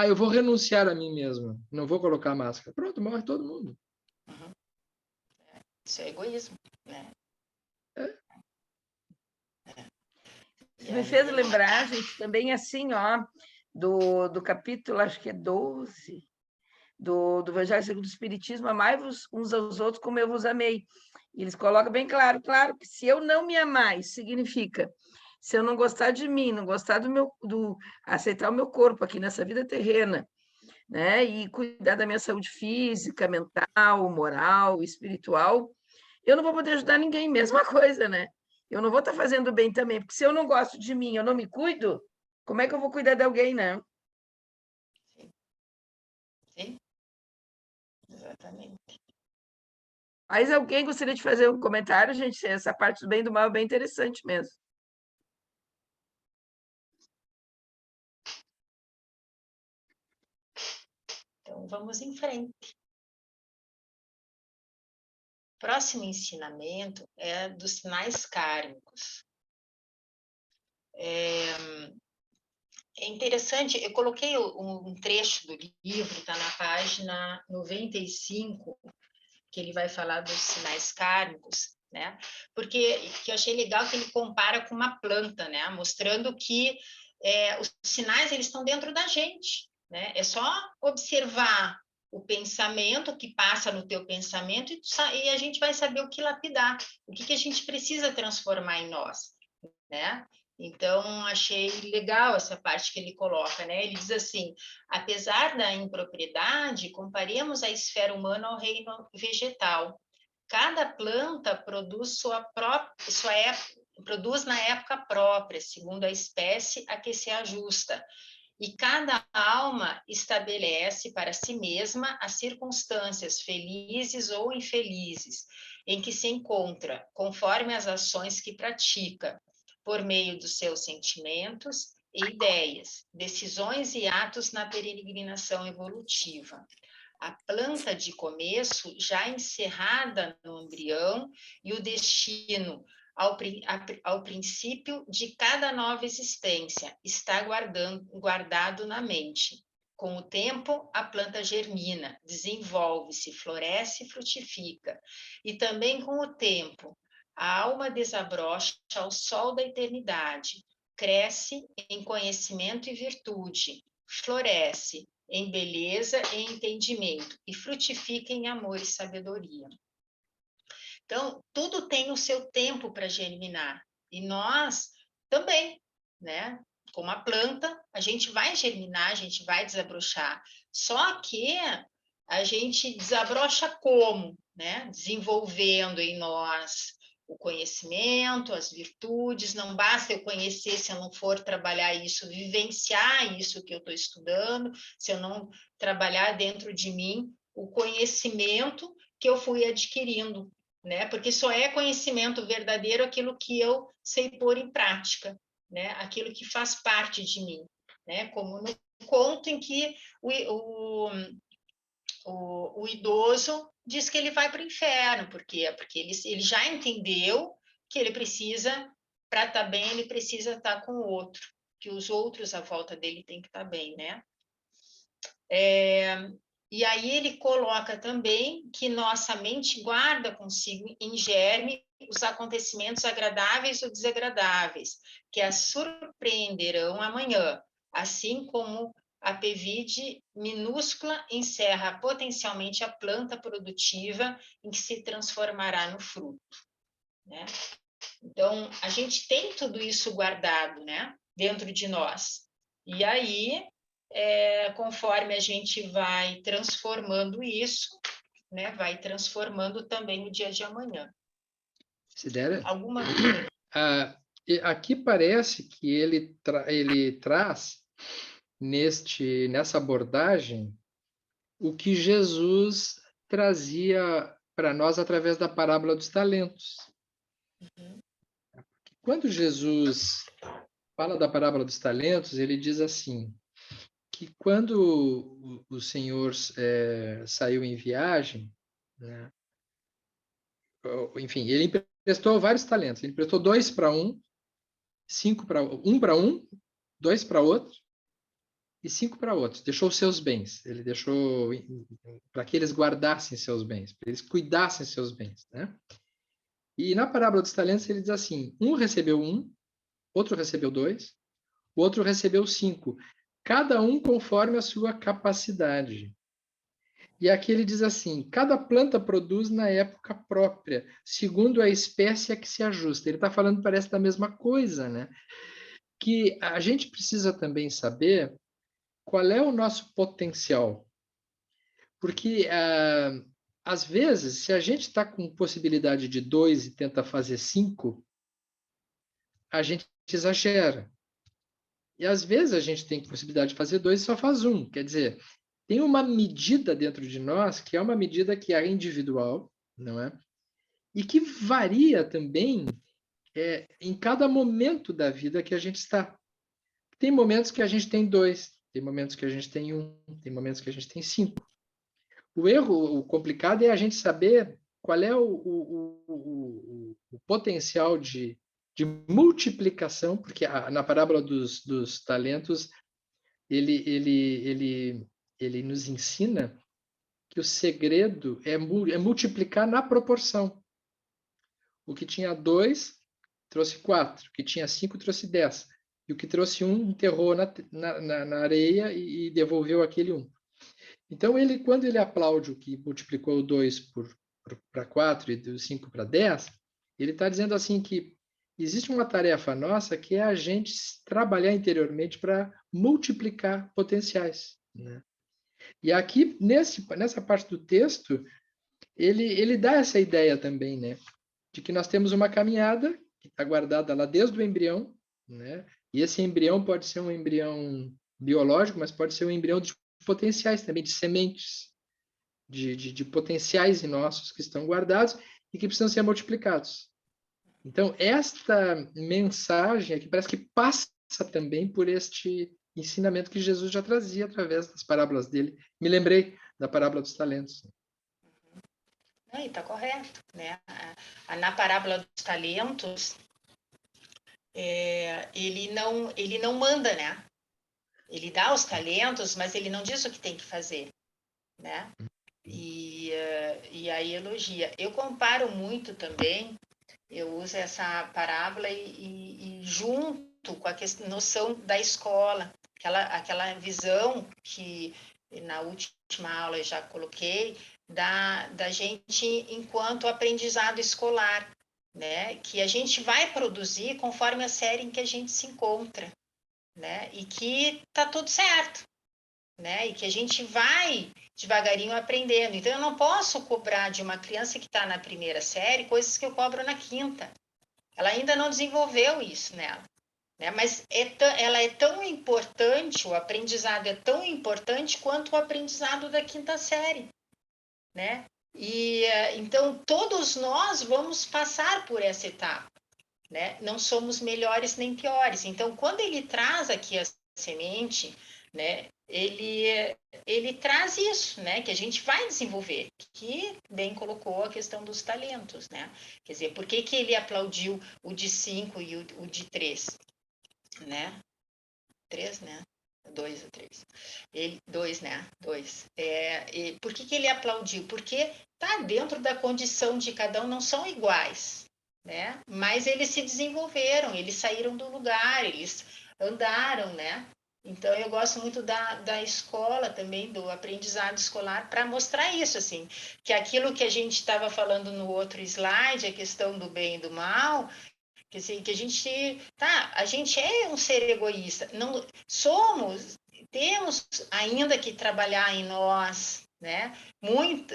Eu vou renunciar a mim mesmo, não vou colocar máscara. Pronto, morre todo mundo. Uhum. Isso é egoísmo, né? Isso me fez lembrar, gente, também assim, ó, do capítulo, acho que é 12, do Evangelho segundo o Espiritismo, amai-vos uns aos outros como eu vos amei. E eles colocam bem claro, que se eu não me amar, isso significa, se eu não gostar de mim, não gostar aceitar o meu corpo aqui nessa vida terrena, né, e cuidar da minha saúde física, mental, moral, espiritual, eu não vou poder ajudar ninguém, mesma coisa, né? Eu não vou estar fazendo bem também, porque se eu não gosto de mim, eu não me cuido, como é que eu vou cuidar de alguém, né? Sim. Sim. Exatamente. Mas alguém gostaria de fazer um comentário, gente? Essa parte do bem e do mal é bem interessante mesmo. Então, vamos em frente. Próximo ensinamento é dos sinais kármicos. É interessante, eu coloquei um trecho do livro, está na página 95, que ele vai falar dos sinais kármicos, né? Porque que eu achei legal que ele compara com uma planta, né? Mostrando que os sinais eles estão dentro da gente, né? É só observar o pensamento que passa no teu pensamento e a gente vai saber o que lapidar, o que a gente precisa transformar em nós, né? Então, achei legal essa parte que ele coloca, né? Ele diz assim, apesar da impropriedade, comparemos a esfera humana ao reino vegetal. Cada planta produz produz na época própria, segundo a espécie a que se ajusta. E cada alma estabelece para si mesma as circunstâncias felizes ou infelizes em que se encontra, conforme as ações que pratica, por meio dos seus sentimentos e ideias, decisões e atos na peregrinação evolutiva. A planta de começo, já encerrada no embrião, e o destino ao princípio de cada nova existência, está guardado na mente. Com o tempo, a planta germina, desenvolve-se, floresce e frutifica. E também com o tempo, a alma desabrocha ao sol da eternidade, cresce em conhecimento e virtude, floresce em beleza e entendimento, e frutifica em amor e sabedoria. Então, tudo tem o seu tempo para germinar, e nós também, né? Como a planta, a gente vai germinar, a gente vai desabrochar, só que a gente desabrocha como, né? Desenvolvendo em nós o conhecimento, as virtudes. Não basta eu conhecer se eu não for trabalhar isso, vivenciar isso que eu estou estudando, se eu não trabalhar dentro de mim o conhecimento que eu fui adquirindo, né? Porque só é conhecimento verdadeiro aquilo que eu sei pôr em prática, né? Aquilo que faz parte de mim, né? Como no conto em que o idoso diz que ele vai para o inferno, por quê? Porque ele já entendeu que ele precisa, para estar bem, ele precisa estar com o outro, que os outros à volta dele têm que estar bem, né? E aí ele coloca também que nossa mente guarda consigo em germe os acontecimentos agradáveis ou desagradáveis, que a surpreenderão amanhã, assim como a pevide minúscula encerra potencialmente a planta produtiva em que se transformará no fruto, né? Então, a gente tem tudo isso guardado, né, dentro de nós. E aí, conforme a gente vai transformando isso, né, vai transformando também o dia de amanhã. Sidéria? Alguma... Aqui parece que ele traz nessa abordagem o que Jesus trazia para nós através da parábola dos talentos. Quando Jesus fala da parábola dos talentos, ele diz assim, que quando o Senhor saiu em viagem, né, enfim, ele emprestou vários talentos. Ele emprestou 2 para um, 5 para um para um, 2 para outro e 5 para outros. Deixou os seus bens. Ele deixou para que eles guardassem seus bens, para eles cuidassem seus bens, né? E na parábola dos talentos ele diz assim: um recebeu 1, outro recebeu 2, o outro recebeu 5. Cada um conforme a sua capacidade. E aqui ele diz assim: cada planta produz na época própria, segundo a espécie a que se ajusta. Ele está falando, parece, da mesma coisa, né? Que a gente precisa também saber qual é o nosso potencial. Porque, às vezes, se a gente está com possibilidade de 2 e tenta fazer 5, a gente exagera. E, às vezes, a gente tem possibilidade de fazer 2 e só faz 1. Quer dizer, tem uma medida dentro de nós que é uma medida que é individual, não é? E que varia também em cada momento da vida que a gente está. Tem momentos que a gente tem 2, tem momentos que a gente tem 1, tem momentos que a gente tem 5. O complicado é a gente saber qual é o potencial de multiplicação, porque na parábola dos talentos ele nos ensina que o segredo é multiplicar na proporção. O que tinha 2 trouxe 4, o que tinha 5 trouxe 10, e o que trouxe 1 enterrou na areia e devolveu aquele 1. Então, quando ele aplaude o que multiplicou o 2 para 4 e do 5 para 10, ele está dizendo assim que existe uma tarefa nossa que é a gente trabalhar interiormente para multiplicar potenciais, né? E aqui, nessa parte do texto, ele dá essa ideia também, né? De que nós temos uma caminhada que está guardada lá desde o embrião, né? E esse embrião pode ser um embrião biológico, mas pode ser um embrião de potenciais também, de sementes, de potenciais nossos que estão guardados e que precisam ser multiplicados. Então, esta mensagem aqui parece que passa também por este ensinamento que Jesus já trazia através das parábolas dele. Me lembrei da parábola dos talentos. Está correto, né? Na parábola dos talentos, ele não manda, né? Ele dá os talentos, mas ele não diz o que tem que fazer, né? E aí elogia. Eu comparo muito também, eu uso essa parábola e junto com a noção da escola, aquela visão que na última aula eu já coloquei, da gente enquanto aprendizado escolar, né? Que a gente vai produzir conforme a série em que a gente se encontra, né? E que tá tudo certo, né? E que a gente vai devagarinho aprendendo. Então, eu não posso cobrar de uma criança que está na primeira série coisas que eu cobro na quinta. Ela ainda não desenvolveu isso nela, né? Mas ela é tão importante, o aprendizado é tão importante quanto o aprendizado da quinta série, né? E então todos nós vamos passar por essa etapa, né? Não somos melhores nem piores. Então, quando ele traz aqui a semente, né? Ele traz isso, né? Que a gente vai desenvolver, que bem colocou a questão dos talentos, né? Quer dizer, por que ele aplaudiu o de 5 e o de 3, né? 3, né? 2 ou 3. 2, né? 2. Por que ele aplaudiu? Porque tá dentro da condição de cada um, não são iguais, né? Mas eles se desenvolveram, eles saíram do lugar, eles andaram, né? Então, eu gosto muito da escola também, do aprendizado escolar, para mostrar isso, assim, que aquilo que a gente estava falando no outro slide, a questão do bem e do mal, que, assim, que a gente é um ser egoísta, não temos ainda que trabalhar em nós, né?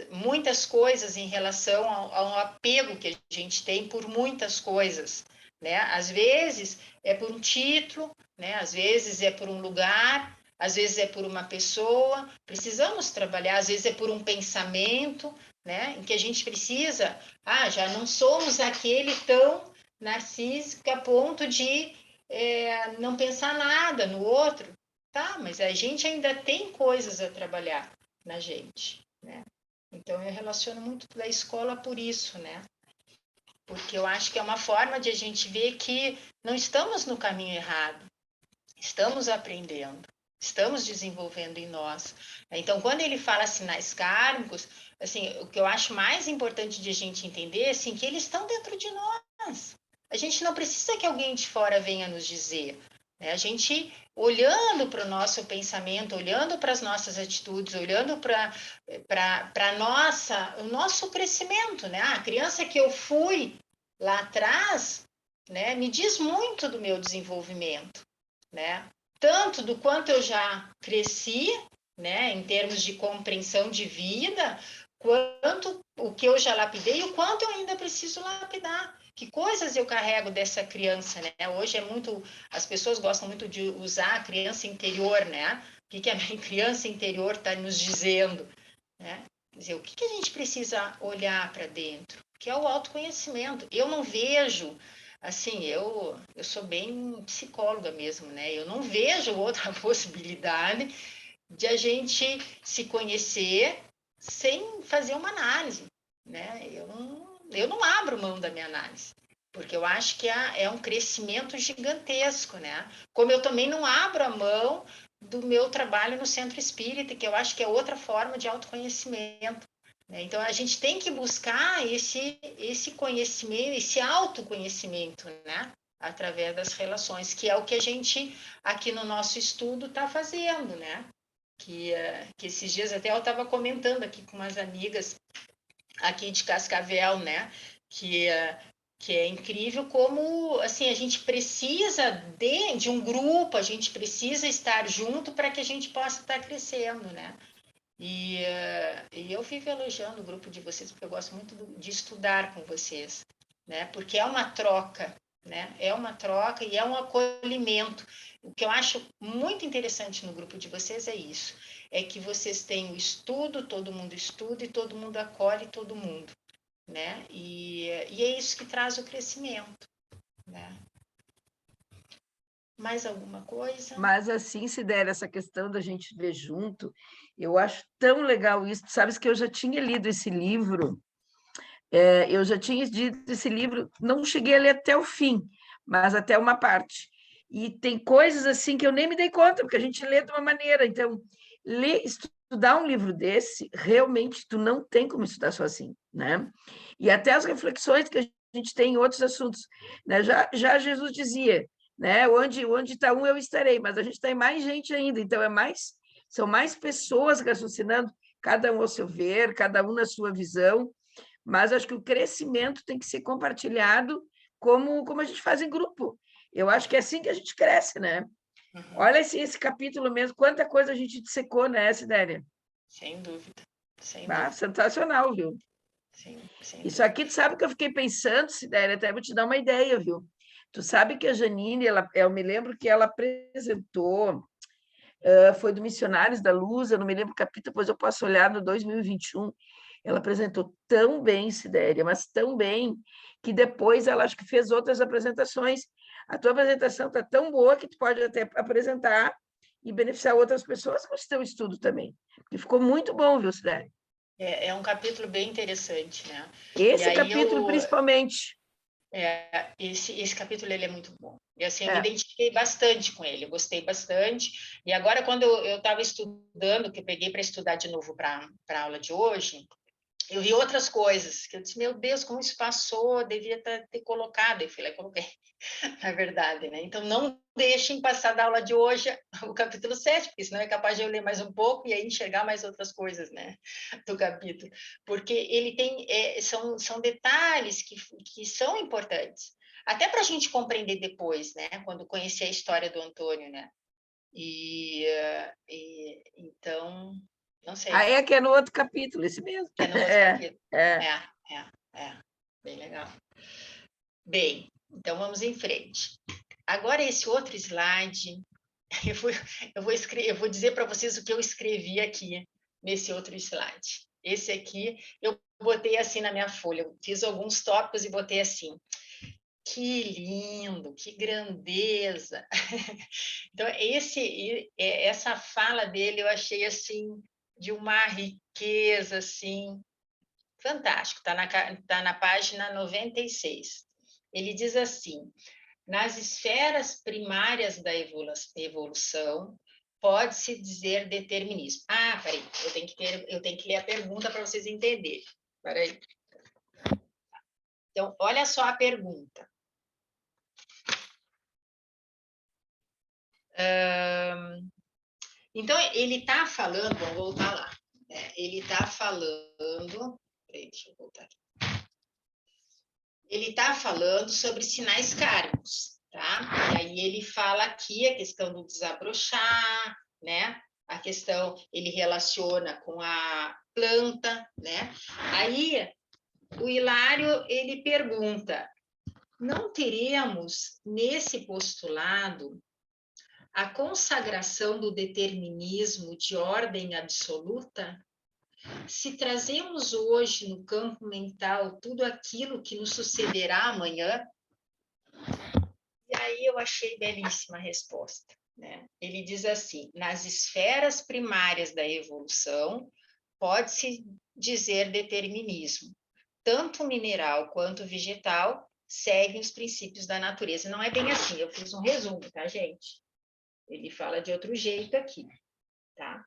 Muitas coisas em relação ao apego que a gente tem por muitas coisas, né? Às vezes é por um título, né? Às vezes é por um lugar, às vezes é por uma pessoa. Precisamos trabalhar, às vezes é por um pensamento, né? Em que a gente precisa, já não somos aquele tão narcísico a ponto de não pensar nada no outro. Tá, mas a gente ainda tem coisas a trabalhar na gente, né? Então, eu relaciono muito da escola por isso, né? Porque eu acho que é uma forma de a gente ver que não estamos no caminho errado, estamos aprendendo, estamos desenvolvendo em nós. Então, quando ele fala sinais kármicos, assim, o que eu acho mais importante de a gente entender, assim, que eles estão dentro de nós. A gente não precisa que alguém de fora venha nos dizer. A gente, olhando para o nosso pensamento, olhando para as nossas atitudes, olhando para o nosso crescimento, né? A criança que eu fui lá atrás, né, me diz muito do meu desenvolvimento, né? Tanto do quanto eu já cresci, né, em termos de compreensão de vida, quanto o que eu já lapidei e o quanto eu ainda preciso lapidar. Que coisas eu carrego dessa criança, né? Hoje as pessoas gostam muito de usar a criança interior, né? O que a minha criança interior está nos dizendo, né? Quer dizer, o que a gente precisa olhar para dentro? Que é o autoconhecimento. Eu não vejo, assim, eu sou bem psicóloga mesmo, né? Eu não vejo outra possibilidade de a gente se conhecer sem fazer uma análise, né? Eu não abro mão da minha análise, porque eu acho que é um crescimento gigantesco, né? Como eu também não abro a mão do meu trabalho no Centro Espírita, que eu acho que é outra forma de autoconhecimento, né? Então, a gente tem que buscar esse conhecimento, esse autoconhecimento, né? Através das relações, que é o que a gente, aqui no nosso estudo, está fazendo, né? Que esses dias até eu estava comentando aqui com umas amigas aqui de Cascavel, né? Que é incrível como, assim, a gente precisa de um grupo, a gente precisa estar junto para que a gente possa estar crescendo, né? E eu vivo elogiando o grupo de vocês, porque eu gosto muito de estudar com vocês, né? Porque é uma troca, né? É uma troca e é um acolhimento. O que eu acho muito interessante no grupo de vocês é isso, é que vocês têm o estudo, todo mundo estuda e todo mundo acolhe todo mundo, né? E é isso que traz o crescimento, né? Mais alguma coisa? Mas assim, se der essa questão da gente ver junto, eu acho tão legal isso. Tu sabes que eu já tinha lido esse livro, eu já tinha lido esse livro, não cheguei a ler até o fim, mas até uma parte. E tem coisas assim que eu nem me dei conta, porque a gente lê de uma maneira. Então, estudar um livro desse, realmente tu não tem como estudar sozinho, né? E até as reflexões que a gente tem em outros assuntos, né? Já Jesus dizia, né? Onde está um, eu estarei, mas a gente tem mais gente ainda, então são mais pessoas raciocinando, cada um ao seu ver, cada um na sua visão, mas acho que o crescimento tem que ser compartilhado como a gente faz em grupo. Eu acho que é assim que a gente cresce, né? Uhum. Olha esse capítulo mesmo, quanta coisa a gente dissecou, né, Sidéria? Sem dúvida, sem dúvida. Sensacional, viu? Sem Isso dúvida. aqui, tu sabe que eu fiquei pensando, Sidéria, até vou te dar uma ideia, viu? Tu sabe que a Janine, eu me lembro que ela apresentou, foi do Missionários da Luz, eu não me lembro o capítulo, depois eu posso olhar no 2021. Ela apresentou tão bem, Sidéria, mas tão bem, que depois ela acho que fez outras apresentações. A tua apresentação está tão boa que tu pode até apresentar e beneficiar outras pessoas com esse teu estudo também. Porque ficou muito bom, viu, Sidéria? É um capítulo bem interessante, né? Esse capítulo, principalmente. Esse capítulo ele é muito bom. E assim, eu me É. identifiquei bastante com ele, eu gostei bastante. E agora, quando eu estava estudando, que eu peguei para estudar de novo para a aula de hoje, eu vi outras coisas, que eu disse, meu Deus, como isso passou, devia ter colocado. E fui lá e coloquei, na verdade, né? Então, não deixem passar da aula de hoje o capítulo 7, porque senão é capaz de eu ler mais um pouco e aí enxergar mais outras coisas, né? Do capítulo. Porque ele tem, são detalhes que são importantes. Até para a gente compreender depois, né? Quando conhecer a história do Antônio, né? Então, não sei. Aí é que é no outro capítulo, esse mesmo. É no outro capítulo. É. Bem legal. Bem, então vamos em frente. Agora, esse outro slide, eu vou dizer para vocês o que eu escrevi aqui nesse outro slide. Esse aqui, eu botei assim na minha folha, eu fiz alguns tópicos e botei assim. Que lindo, que grandeza. Então, essa fala dele eu achei assim de uma riqueza assim fantástico, tá na página 96. Ele diz assim: nas esferas primárias da evolução, pode-se dizer determinismo. Ah, peraí, eu tenho que ler a pergunta para vocês entenderem. Peraí. Então, olha só a pergunta. Então, ele está falando, vamos voltar lá. Ele está falando. Peraí, deixa eu voltar aqui. Ele está falando sobre sinais kármicos, tá? E aí ele fala aqui a questão do desabrochar, né? A questão, ele relaciona com a planta, né? Aí o Hilário, ele pergunta, não teremos nesse postulado a consagração do determinismo de ordem absoluta? Se trazemos hoje no campo mental tudo aquilo que nos sucederá amanhã, e aí eu achei belíssima a resposta, né? Ele diz assim: nas esferas primárias da evolução, pode-se dizer determinismo, tanto mineral quanto vegetal, seguem os princípios da natureza. Não é bem assim, eu fiz um resumo, tá, gente? Ele fala de outro jeito aqui, tá?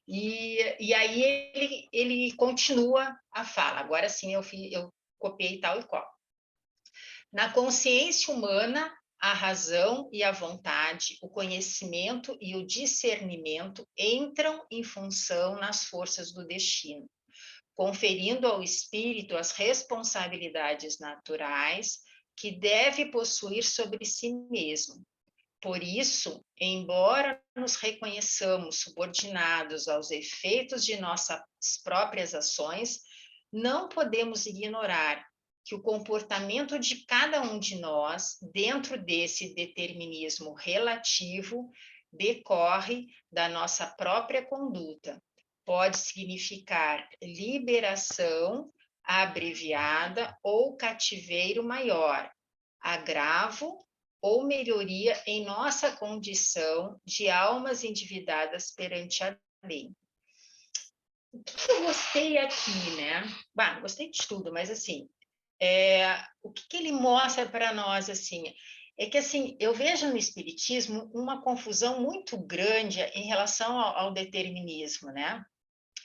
E aí ele continua a fala. Agora sim eu copiei tal e qual. Na consciência humana, a razão e a vontade, o conhecimento e o discernimento entram em função nas forças do destino, conferindo ao espírito as responsabilidades naturais que deve possuir sobre si mesmo. Por isso, embora nos reconheçamos subordinados aos efeitos de nossas próprias ações, não podemos ignorar que o comportamento de cada um de nós, dentro desse determinismo relativo, decorre da nossa própria conduta. Pode significar liberação abreviada ou cativeiro maior, agravo ou melhoria em nossa condição de almas endividadas perante a lei. O que eu gostei aqui, né? Bah, gostei de tudo, mas assim, o que ele mostra para nós, assim, é que, assim, eu vejo no Espiritismo uma confusão muito grande em relação ao determinismo, né?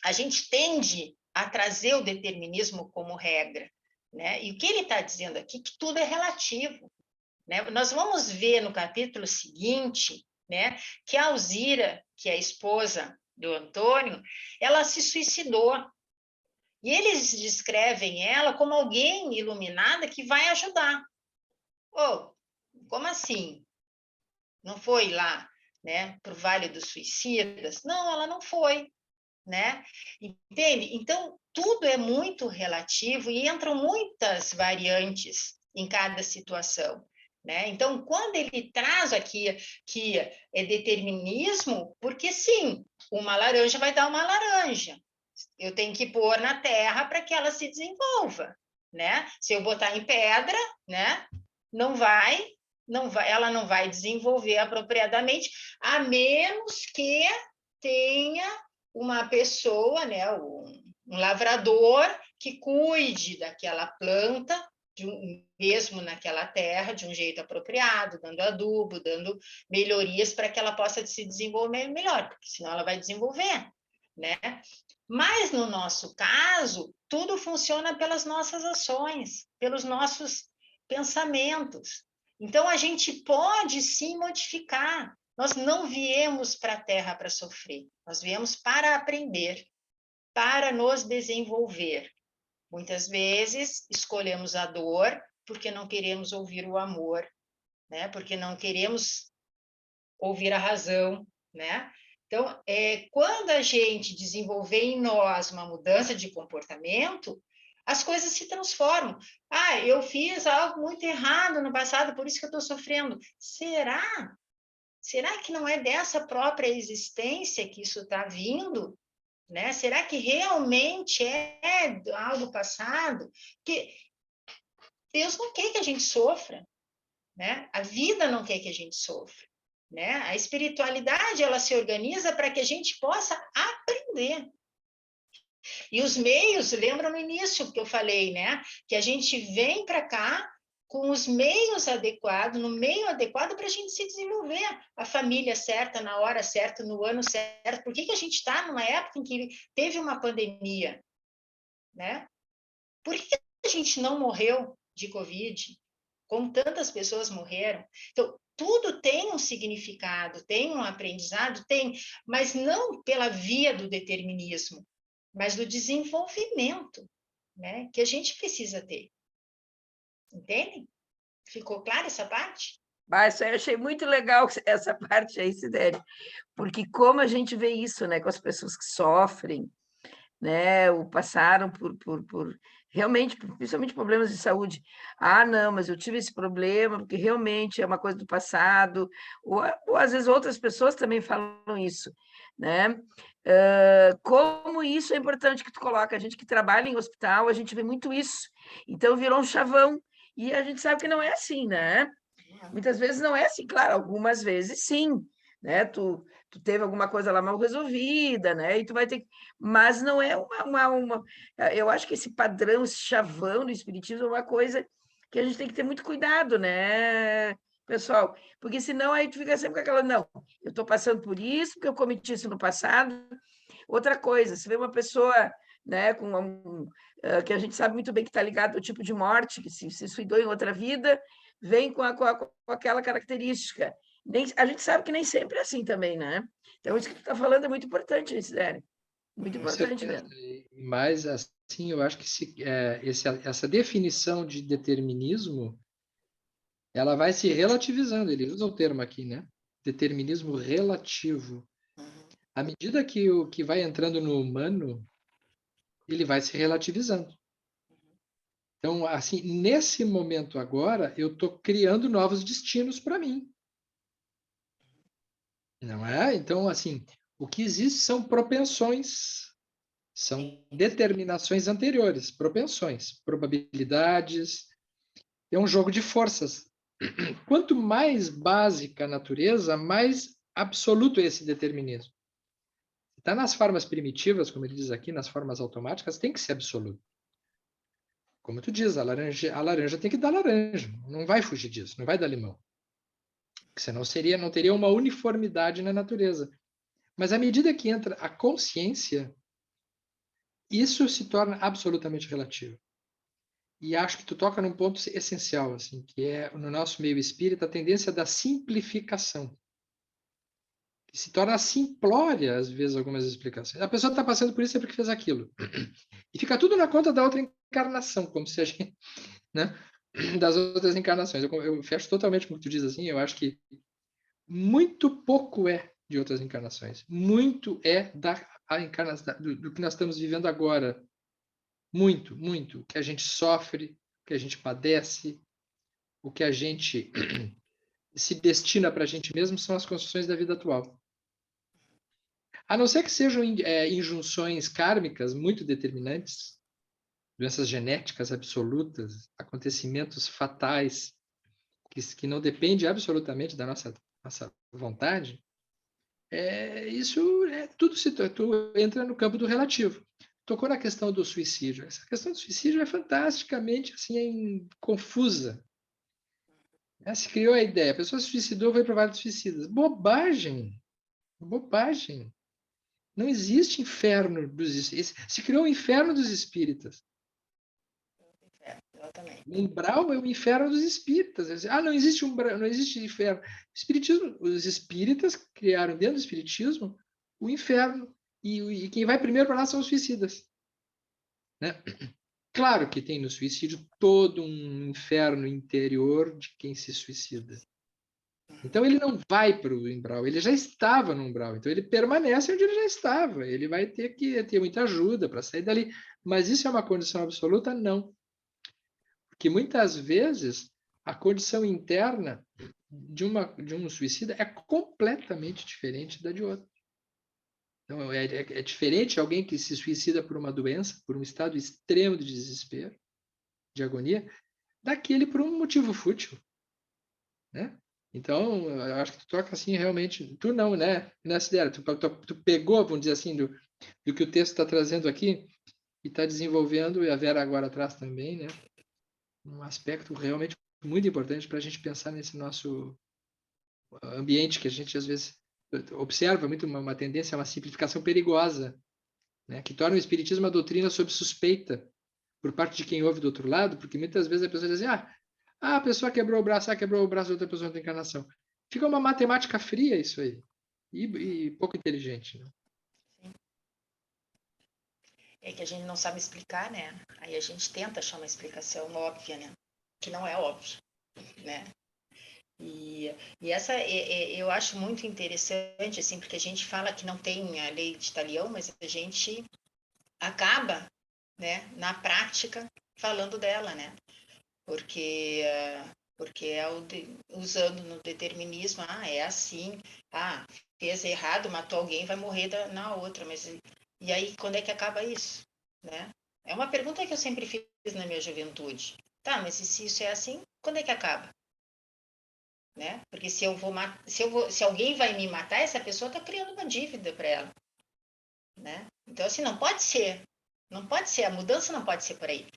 A gente tende a trazer o determinismo como regra, né? E o que ele está dizendo aqui é que tudo é relativo, né? Nós vamos ver no capítulo seguinte, né, que a Alzira, que é a esposa do Antônio, ela se suicidou. E eles descrevem ela como alguém iluminada que vai ajudar. Oh, como assim? Não foi lá, né, para o Vale dos Suicidas? Não, ela não foi, né? Entende? Então, tudo é muito relativo e entram muitas variantes em cada situação, né? Então, quando ele traz aqui que é determinismo, porque sim, uma laranja vai dar uma laranja. Eu tenho que pôr na terra para que ela se desenvolva, né? Se eu botar em pedra, né, ela não vai desenvolver apropriadamente, a menos que tenha uma pessoa, né, um lavrador que cuide daquela planta, mesmo naquela terra, de um jeito apropriado, dando adubo, dando melhorias para que ela possa se desenvolver melhor, porque senão ela vai desenvolver, né? Mas, no nosso caso, tudo funciona pelas nossas ações, pelos nossos pensamentos. Então, a gente pode sim modificar. Nós não viemos para a Terra para sofrer, nós viemos para aprender, para nos desenvolver. Muitas vezes, escolhemos a dor porque não queremos ouvir o amor, né? Porque não queremos ouvir a razão, né? Então, quando a gente desenvolver em nós uma mudança de comportamento, as coisas se transformam. Ah, eu fiz algo muito errado no passado, por isso que eu estou sofrendo. Será? Será que não é dessa própria existência que isso está vindo? Né? Será que realmente é algo passado? Porque Deus não quer que a gente sofra, né? A vida não quer que a gente sofra. Né? A espiritualidade, ela se organiza para que a gente possa aprender. E os meios, lembra no início que eu falei, né? Que a gente vem para cá com os meios adequados, no meio adequado para a gente se desenvolver. A família certa, na hora certa, no ano certo. Por que a gente está numa época em que teve uma pandemia? Né? Por que a gente não morreu de Covid? Como tantas pessoas morreram? Então, tudo tem um significado, tem um aprendizado, tem, mas não pela via do determinismo, mas do desenvolvimento, né, que a gente precisa ter. Entende? Ficou clara essa parte? Isso aí eu achei muito legal essa parte aí, Sidéria, porque como a gente vê isso, né, com as pessoas que sofrem, né, ou passaram por realmente, principalmente problemas de saúde. Ah, não, mas eu tive esse problema porque realmente é uma coisa do passado, ou às vezes outras pessoas também falam isso, né? Como isso é importante que tu coloca, a gente que trabalha em hospital, a gente vê muito isso, então virou um chavão, e a gente sabe que não é assim, né? Muitas vezes não é assim, claro, algumas vezes sim, né? Tu teve alguma coisa lá mal resolvida, né? E tu vai ter que... Mas não é uma... Eu acho que esse padrão, esse chavão do espiritismo é uma coisa que a gente tem que ter muito cuidado, né, pessoal? Porque senão aí tu fica sempre com aquela, não, eu estou passando por isso, porque eu cometi isso no passado. Outra coisa, se vê uma pessoa, né, que a gente sabe muito bem que está ligado ao tipo de morte, que se suicidou em outra vida, vem com aquela característica. A gente sabe que nem sempre é assim também, né? Então, isso que tu está falando é muito importante, Sidério. Muito Com importante certeza. mesmo. Mas, assim, eu acho que essa definição de determinismo, ela vai se relativizando. Ele usa o termo aqui, né? Determinismo relativo. À medida que o que vai entrando no humano, ele vai se relativizando. Então, assim, nesse momento agora, eu estou criando novos destinos para mim. Não é? Então, assim, o que existe são propensões, são determinações anteriores, propensões, probabilidades. É um jogo de forças. Quanto mais básica a natureza, mais absoluto é esse determinismo. Está nas formas primitivas, como ele diz aqui, nas formas automáticas, tem que ser absoluto. Como tu diz, a laranja tem que dar laranja, não vai fugir disso, não vai dar limão. Porque senão não teria uma uniformidade na natureza. Mas à medida que entra a consciência, isso se torna absolutamente relativo. E acho que tu toca num ponto essencial, assim, que é, no nosso meio espírita, a tendência da simplificação. Que se torna simplória, às vezes, algumas explicações. A pessoa está passando por isso é porque fez aquilo. E fica tudo na conta da outra encarnação, como se a gente... Né? Das outras encarnações. Eu fecho totalmente com o que tu diz, assim, eu acho que muito pouco é de outras encarnações. Muito é a encarnação, do que nós estamos vivendo agora. Muito, muito. O que a gente sofre, o que a gente padece, o que a gente se destina para a gente mesmo são as construções da vida atual. A não ser que sejam injunções kármicas muito determinantes, doenças genéticas absolutas, acontecimentos fatais, que não dependem absolutamente da nossa vontade, isso tudo tu entra no campo do relativo. Tocou na questão do suicídio. Essa questão do suicídio é fantasticamente assim, confusa. Se criou a ideia, a pessoa se suicidou, foi para vários suicidas. Bobagem! Bobagem! Não existe inferno dos espíritas. Se criou o inferno dos espíritas. O umbral é o inferno dos espíritas. Não existe umbral, não existe inferno. Os espíritas criaram dentro do espiritismo o inferno. E quem vai primeiro para lá são os suicidas. Né? Claro que tem no suicídio todo um inferno interior de quem se suicida. Então ele não vai para o umbral, ele já estava no umbral, então ele permanece onde ele já estava. Ele vai ter que ter muita ajuda para sair dali. Mas isso é uma condição absoluta? Não. Porque muitas vezes a condição interna de um suicida é completamente diferente da de outro. Então, é diferente alguém que se suicida por uma doença, por um estado extremo de desespero, de agonia, daquele por um motivo fútil. Né? Então, eu acho que tu toca assim realmente. Tu não, né? Nessa ideia. Tu pegou, vamos dizer assim, do que o texto está trazendo aqui e está desenvolvendo, e a Vera agora atrás também, né? Um aspecto realmente muito importante para a gente pensar nesse nosso ambiente que a gente às vezes observa muito uma tendência a uma simplificação perigosa, né? Que torna o espiritismo uma doutrina sob suspeita por parte de quem ouve do outro lado, porque muitas vezes a pessoa diz assim, a pessoa quebrou o braço, quebrou o braço de outra pessoa na encarnação. Fica uma matemática fria isso aí. E pouco inteligente. Né? É que a gente não sabe explicar, né? Aí a gente tenta achar uma explicação óbvia, né? Que não é óbvio, né? E essa eu acho muito interessante, assim, porque a gente fala que não tem a lei de Talião, mas a gente acaba, né, na prática, falando dela, né? Porque é usando no determinismo, é assim, fez errado, matou alguém, vai morrer na outra, mas e aí quando é que acaba isso, né? É uma pergunta que eu sempre fiz na minha juventude. Tá, mas se isso é assim, quando é que acaba? Né? Porque se alguém vai me matar, essa pessoa está criando uma dívida para ela, né? Então assim não pode ser, a mudança não pode ser por aí.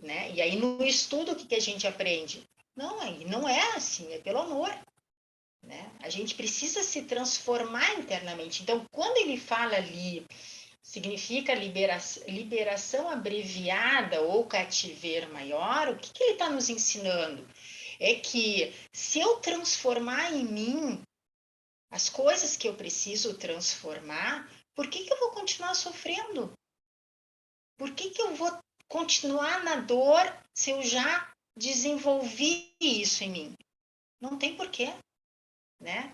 né? E aí no estudo o que a gente aprende? Não é assim, é pelo amor, né? A gente precisa se transformar internamente. Então, quando ele fala ali, significa liberação abreviada ou cativeiro maior, o que ele está nos ensinando? É que se eu transformar em mim as coisas que eu preciso transformar, por que eu vou continuar sofrendo? Por que eu vou continuar na dor se eu já desenvolvi isso em mim? Não tem porquê, né?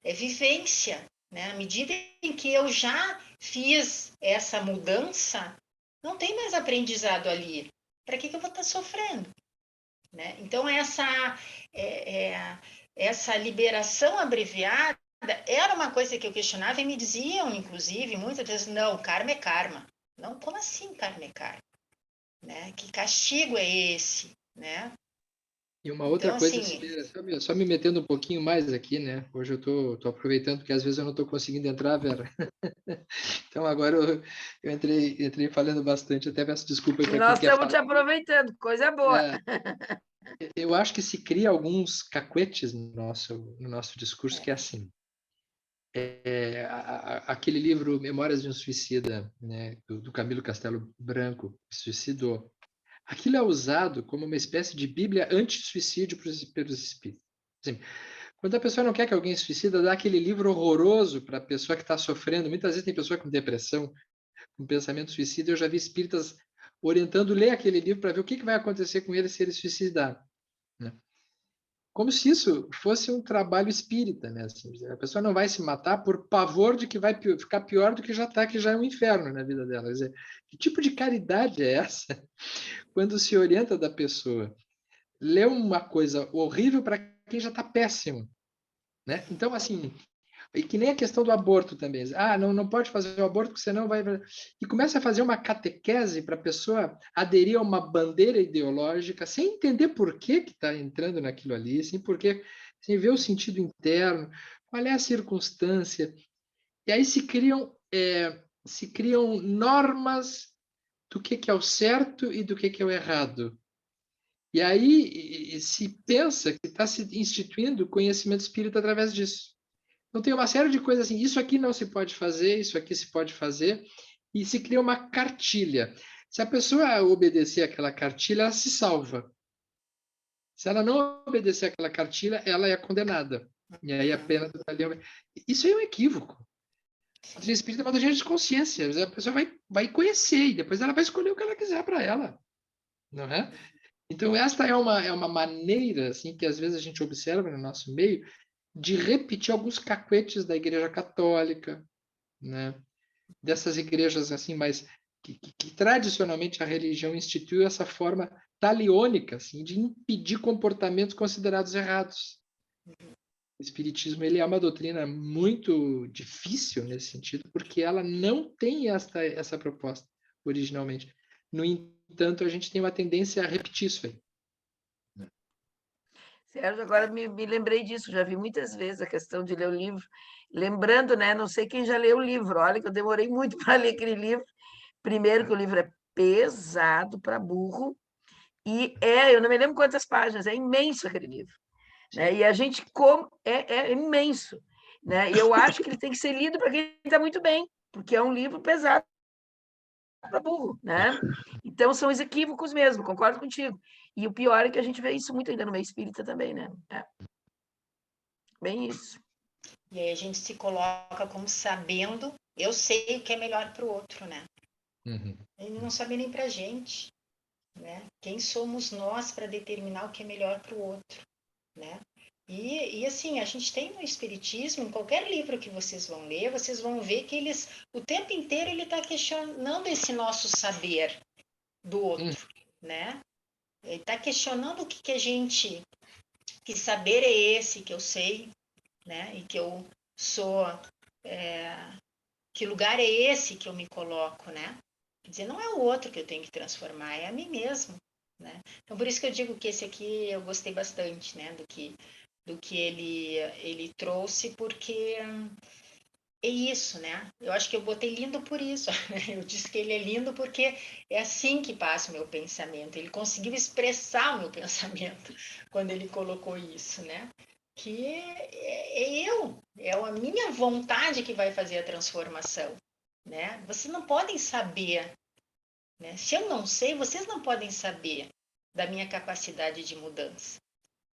É vivência, né? À medida em que eu já fiz essa mudança, não tem mais aprendizado ali. Para que eu vou estar sofrendo? Né? Então, essa liberação abreviada era uma coisa que eu questionava e me diziam, inclusive, muitas vezes, não, karma é karma. Não, como assim karma é karma? Né? Que castigo é esse? Né? E uma outra Então, coisa, assim, Sibila, só me metendo um pouquinho mais aqui, né? Hoje eu tô aproveitando, porque às vezes eu não estou conseguindo entrar, Vera. Então agora eu entrei falando bastante, até peço desculpa E para quem nós quer estamos te falar. aproveitando, coisa boa. É, eu acho que se cria alguns cacuetes no nosso discurso, que é assim. Aquele livro Memórias de um Suicida, né, do Camilo Castelo Branco, que se suicidou. Aquilo é usado como uma espécie de bíblia anti-suicídio pelos espíritos. Assim, quando a pessoa não quer que alguém se suicida, dá aquele livro horroroso para a pessoa que está sofrendo. Muitas vezes tem pessoa com depressão, com pensamento suicida. Eu já vi espíritas orientando ler aquele livro para ver o que vai acontecer com ele se ele suicidar, né? Como se isso fosse um trabalho espírita, né? Assim, a pessoa não vai se matar por pavor de que vai ficar pior do que já está, que já é um inferno na vida dela. Quer dizer, que tipo de caridade é essa quando se orienta da pessoa? Lê uma coisa horrível para quem já está péssimo, né? Então, assim, e que nem a questão do aborto também. Ah, não pode fazer o aborto, porque senão vai. E começa a fazer uma catequese para a pessoa aderir a uma bandeira ideológica, sem entender por que está entrando naquilo ali, sem ver o sentido interno, qual é a circunstância. E aí se criam normas do que é o certo e do que é o errado. E aí se pensa que está se instituindo o conhecimento espírita através disso. Então tem uma série de coisas assim, isso aqui não se pode fazer, isso aqui se pode fazer, e se cria uma cartilha. Se a pessoa obedecer aquela cartilha, ela se salva. Se ela não obedecer aquela cartilha, ela é condenada. E aí a pena do talhão. Isso é um equívoco. A doutrina espírita é uma doutrina de consciência. A pessoa vai conhecer e depois ela vai escolher o que ela quiser para ela. Não é? Então, esta é uma maneira assim, que às vezes a gente observa no nosso meio de repetir alguns cacuetes da Igreja Católica, né? Dessas igrejas assim mais que tradicionalmente a religião instituiu essa forma taliônica assim, de impedir comportamentos considerados errados. O Espiritismo ele é uma doutrina muito difícil nesse sentido, porque ela não tem essa proposta originalmente. No entanto, a gente tem uma tendência a repetir isso aí. Sérgio, agora me lembrei disso, já vi muitas vezes a questão de ler o livro. Lembrando, né? Não sei quem já leu o livro, olha que eu demorei muito para ler aquele livro. Primeiro, que o livro é pesado para burro, e eu não me lembro quantas páginas, é imenso aquele livro. Né? E a gente é imenso. Né? E eu acho que ele tem que ser lido para quem está muito bem, porque é um livro pesado para burro. Né? Então, são os equívocos mesmo, concordo contigo. E o pior é que a gente vê isso muito ainda no meio espírita também, né? Bem isso. e aí a gente se coloca como sabendo, eu sei o que é melhor para o outro, né? Uhum. Ele não sabe nem para a gente, né? Quem somos nós para determinar o que é melhor para o outro, né? E assim, a gente tem no Espiritismo, em qualquer livro que vocês vão ler, vocês vão ver que o tempo inteiro ele está questionando esse nosso saber do outro, né? Ele está questionando o que a gente, que saber é esse que eu sei, né? E que eu sou, que lugar é esse que eu me coloco, né? Quer dizer, não é o outro que eu tenho que transformar, é a mim mesmo, né? Então, por isso que eu digo que esse aqui eu gostei bastante, né? Do que ele trouxe, porque é isso, né? Eu acho que eu botei lindo por isso. Eu disse que ele é lindo porque é assim que passa o meu pensamento. Ele conseguiu expressar o meu pensamento quando ele colocou isso, né? Que é a minha vontade que vai fazer a transformação, né? Vocês não podem saber, né? Se eu não sei, vocês não podem saber da minha capacidade de mudança,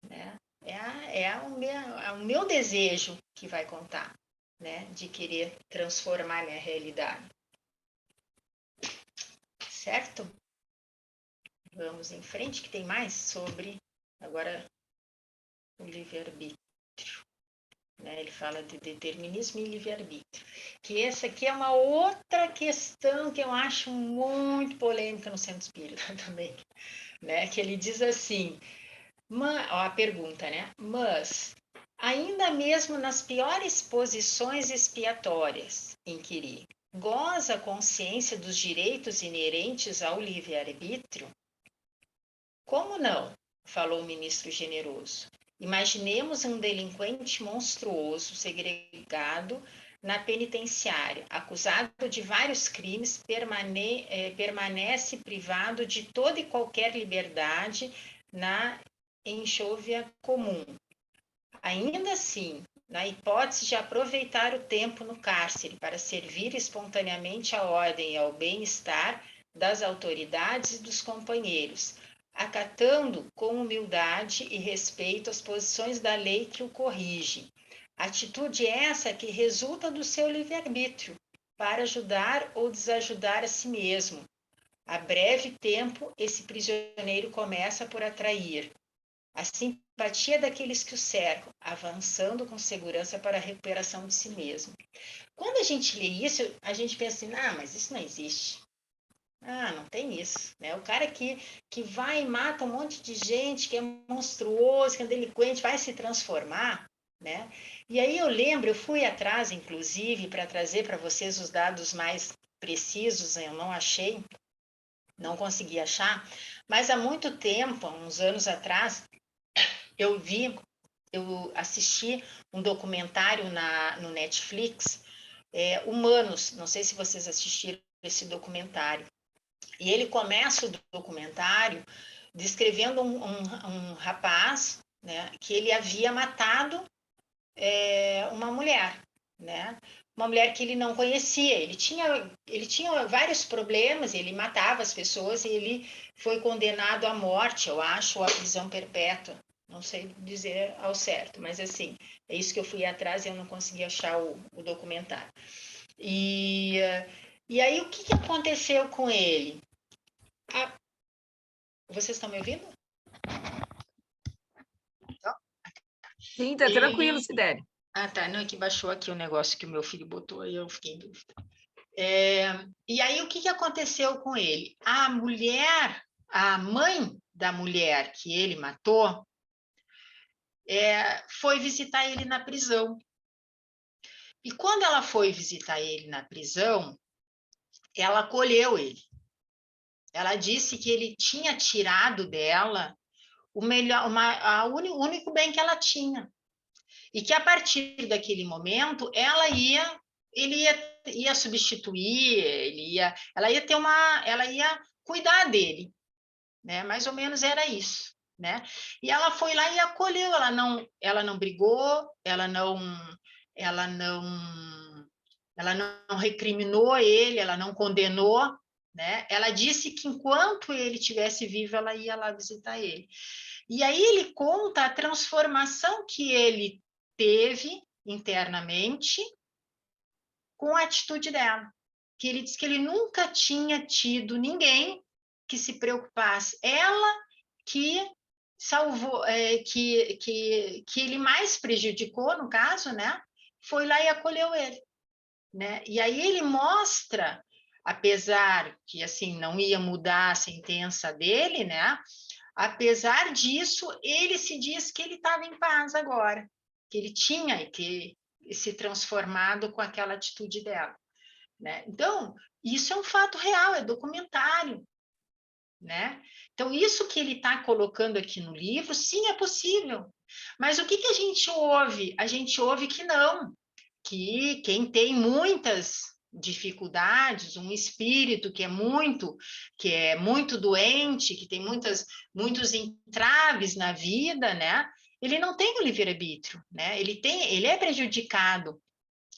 né? É o meu desejo que vai contar, né? De querer transformar minha realidade. Certo? Vamos em frente, que tem mais sobre agora o livre-arbítrio. Né? Ele fala de determinismo e livre-arbítrio. Que essa aqui é uma outra questão que eu acho muito polêmica no centro espírita também. Né? Que ele diz assim, ó, a pergunta, né? Mas, ainda mesmo nas piores posições expiatórias, inquiri, goza a consciência dos direitos inerentes ao livre-arbítrio? Como não? Falou o ministro generoso. Imaginemos um delinquente monstruoso, segregado na penitenciária, acusado de vários crimes, permanece privado de toda e qualquer liberdade na enxóvia comum. Ainda assim, na hipótese de aproveitar o tempo no cárcere para servir espontaneamente à ordem e ao bem-estar das autoridades e dos companheiros, acatando com humildade e respeito as posições da lei que o corrige. Atitude essa que resulta do seu livre-arbítrio, para ajudar ou desajudar a si mesmo. A breve tempo, esse prisioneiro começa por atrair a simpatia daqueles que o cercam, avançando com segurança para a recuperação de si mesmo. Quando a gente lê isso, a gente pensa assim, mas isso não existe. Não tem isso. Né? O cara que vai e mata um monte de gente, que é monstruoso, que é delinquente, vai se transformar. Né? E aí eu fui atrás, inclusive, para trazer para vocês os dados mais precisos, eu não achei, não consegui achar, mas há muito tempo, uns anos atrás, eu assisti um documentário no Netflix, Humanos, não sei se vocês assistiram esse documentário. E ele começa o documentário descrevendo um rapaz, né, que ele havia matado uma mulher, né? Uma mulher que ele não conhecia. Ele tinha vários problemas, ele matava as pessoas e ele foi condenado à morte, eu acho, ou à prisão perpétua. Não sei dizer ao certo, mas assim, é isso que eu fui atrás e eu não consegui achar o documentário. E aí, o que aconteceu com ele? Vocês estão me ouvindo? Sim, tá tranquilo, Sidério. Tá. Não, é que baixou aqui o negócio que o meu filho botou e eu fiquei em dúvida. E aí, o que aconteceu com ele? A mãe da mulher que ele matou, foi visitar ele na prisão. E quando ela foi visitar ele na prisão, ela acolheu ele. Ela disse que ele tinha tirado dela o único bem que ela tinha. E que a partir daquele momento ele ia substituir, ela ia cuidar dele, né? Mais ou menos era isso, né? E ela foi lá e acolheu, ela não brigou, ela não recriminou ele, ela não condenou, né? Ela disse que enquanto ele estivesse vivo, ela ia lá visitar ele. E aí ele conta a transformação que ele teve internamente com a atitude dela. Que ele disse que ele nunca tinha tido ninguém que se preocupasse. Ela que salvou, que ele mais prejudicou, no caso, né? Foi lá e acolheu ele. Né? E aí ele mostra, apesar que assim não ia mudar a sentença dele, né? Apesar disso, ele se diz que ele estava em paz agora, que ele tinha que se transformado com aquela atitude dela, né? Então, isso é um fato real, é documentário, né? Então, isso que ele está colocando aqui no livro, sim, é possível. Mas o que a gente ouve? A gente ouve que não, que quem tem muitas dificuldades, um espírito que é muito doente, que tem muitos entraves na vida, né? Ele não tem o livre-arbítrio, né? Ele é prejudicado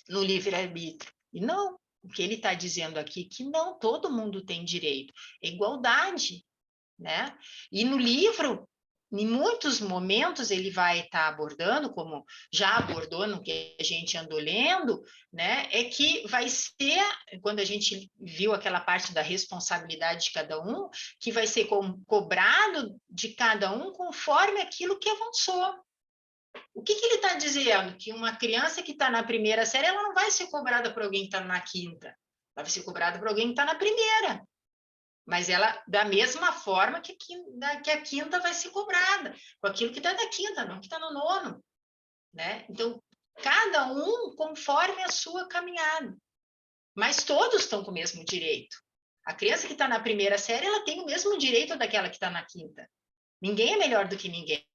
no livre-arbítrio. E não, o que ele está dizendo aqui que não todo mundo tem direito, é igualdade, né? E no livro, em muitos momentos, ele vai estar abordando, como já abordou no que a gente andou lendo, né? É que vai ser, quando a gente viu aquela parte da responsabilidade de cada um, que vai ser cobrado de cada um conforme aquilo que avançou. O que ele está dizendo? Que uma criança que está na primeira série, ela não vai ser cobrada por alguém que está na quinta, ela vai ser cobrada por alguém que está na primeira. Mas ela, da mesma forma que a quinta vai ser cobrada, com aquilo que está na quinta, não que está no nono, né? Então, cada um conforme a sua caminhada. Mas todos estão com o mesmo direito. A criança que está na primeira série, ela tem o mesmo direito daquela que está na quinta. Ninguém é melhor do que ninguém.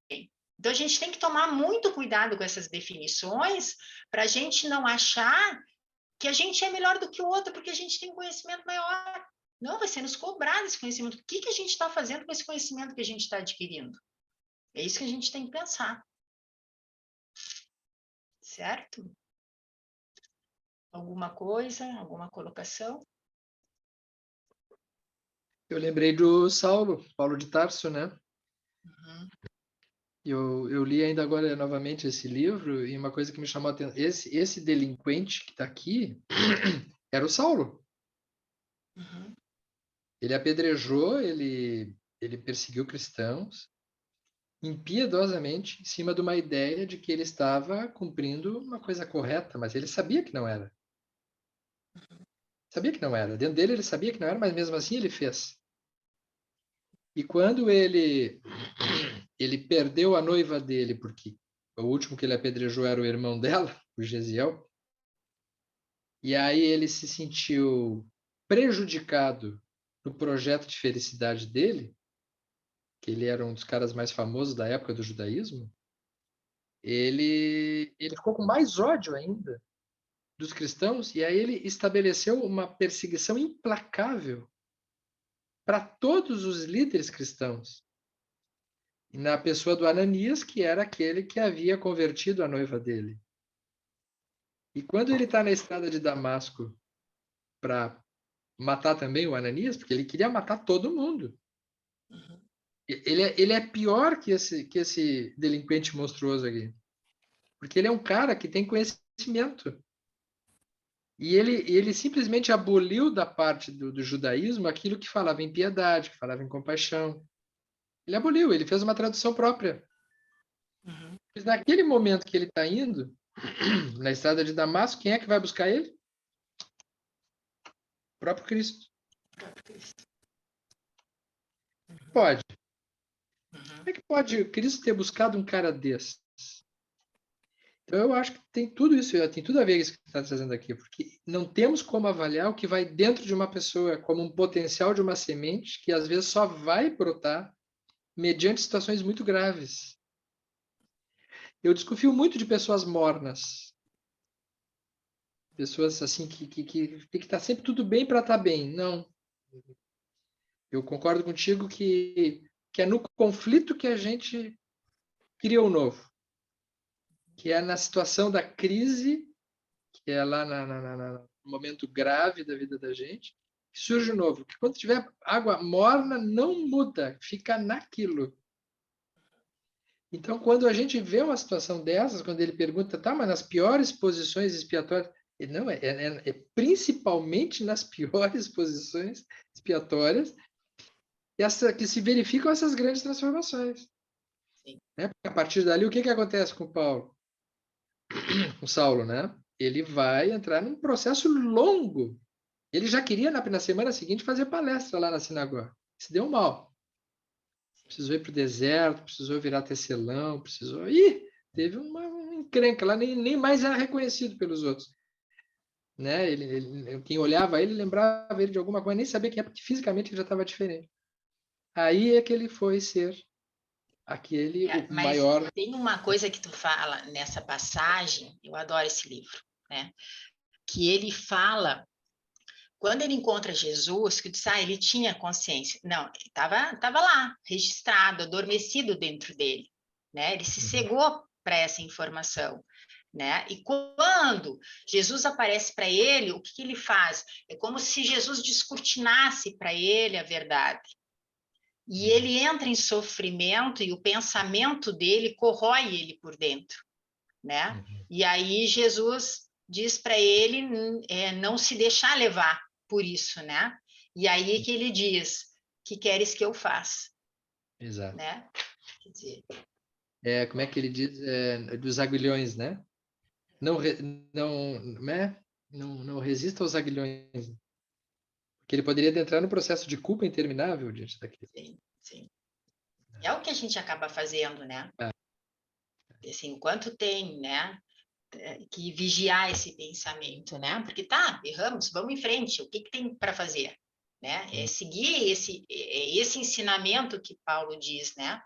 Então, a gente tem que tomar muito cuidado com essas definições para a gente não achar que a gente é melhor do que o outro, porque a gente tem um conhecimento maior. Não, vai ser nos cobrado esse conhecimento. O que a gente está fazendo com esse conhecimento que a gente está adquirindo? É isso que a gente tem que pensar. Certo? Alguma coisa? Alguma colocação? Eu lembrei do Paulo de Tarso, né? Uhum. Eu li ainda agora novamente esse livro e uma coisa que me chamou a atenção, esse delinquente que está aqui era o Saulo. Uhum. Ele apedrejou, ele perseguiu cristãos impiedosamente em cima de uma ideia de que ele estava cumprindo uma coisa correta, mas ele sabia que não era. Sabia que não era. Dentro dele ele sabia que não era, mas mesmo assim ele fez. E quando ele perdeu a noiva dele, porque o último que ele apedrejou era o irmão dela, o Gesiel, e aí ele se sentiu prejudicado no projeto de felicidade dele, que ele era um dos caras mais famosos da época do judaísmo, ele ficou com mais ódio ainda dos cristãos, e aí ele estabeleceu uma perseguição implacável para todos os líderes cristãos. Na pessoa do Ananias, que era aquele que havia convertido a noiva dele. E quando ele está na estrada de Damasco para matar também o Ananias, porque ele queria matar todo mundo. Ele é pior que esse delinquente monstruoso aqui. Porque ele é um cara que tem conhecimento. E ele simplesmente aboliu da parte do judaísmo aquilo que falava em piedade, que falava em compaixão. Ele aboliu, ele fez uma tradução própria. Uhum. Mas naquele momento que ele está indo, na estrada de Damasco, quem é que vai buscar ele? O próprio Cristo. Pode. Como é que pode Cristo ter buscado um cara desse? Então, eu acho que tem tudo isso, tem tudo a ver com isso que você está trazendo aqui, porque não temos como avaliar o que vai dentro de uma pessoa como um potencial de uma semente que, às vezes, só vai brotar mediante situações muito graves. Eu desconfio muito de pessoas mornas. Pessoas assim que tem que estar sempre tudo bem para estar bem. Não. Eu concordo contigo que é no conflito que a gente cria o novo. Que é na situação da crise, que é lá no momento grave da vida da gente, que surge o novo. Que quando tiver água morna, não muda, fica naquilo. Então, quando a gente vê uma situação dessas, quando ele pergunta, tá, mas nas piores posições expiatórias, não, é principalmente nas piores posições expiatórias que se verificam essas grandes transformações. Né? Porque a partir dali, o que acontece com Paulo? Com Saulo, né? Ele vai entrar num processo longo. Ele já queria, na semana seguinte, fazer palestra lá na sinagoga. Se deu mal. Precisou ir para o deserto, precisou virar tecelão, precisou... Teve uma encrenca lá, nem mais era reconhecido pelos outros. Né? Quem olhava ele lembrava ele de alguma coisa, nem sabia quem é, porque fisicamente ele já estava diferente. Aí é que ele foi ser aquele o Mas maior... tem uma coisa que tu fala nessa passagem, eu adoro esse livro, né? Que ele fala, quando ele encontra Jesus, que diz, ele tinha consciência. Não, ele estava lá, registrado, adormecido dentro dele, né? Ele se cegou para essa informação, né? E quando Jesus aparece para ele, o que ele faz? É como se Jesus descortinasse para ele a verdade. E ele entra em sofrimento e o pensamento dele corrói ele por dentro, né? E aí Jesus diz para ele não se deixar levar por isso, né? E aí que ele diz, que queres que eu faça? Exato. Né? Quer dizer, Como é que ele diz? Dos aguilhões, né? Não, não resista aos aguilhões. Porque ele poderia entrar no processo de culpa interminável diante daquilo. sim, sim. É o que a gente acaba fazendo, né? É. Assim, enquanto tem, né? Que vigiar esse pensamento, né? Porque erramos, vamos em frente, o que tem para fazer? Né? É seguir esse ensinamento que Paulo diz, né?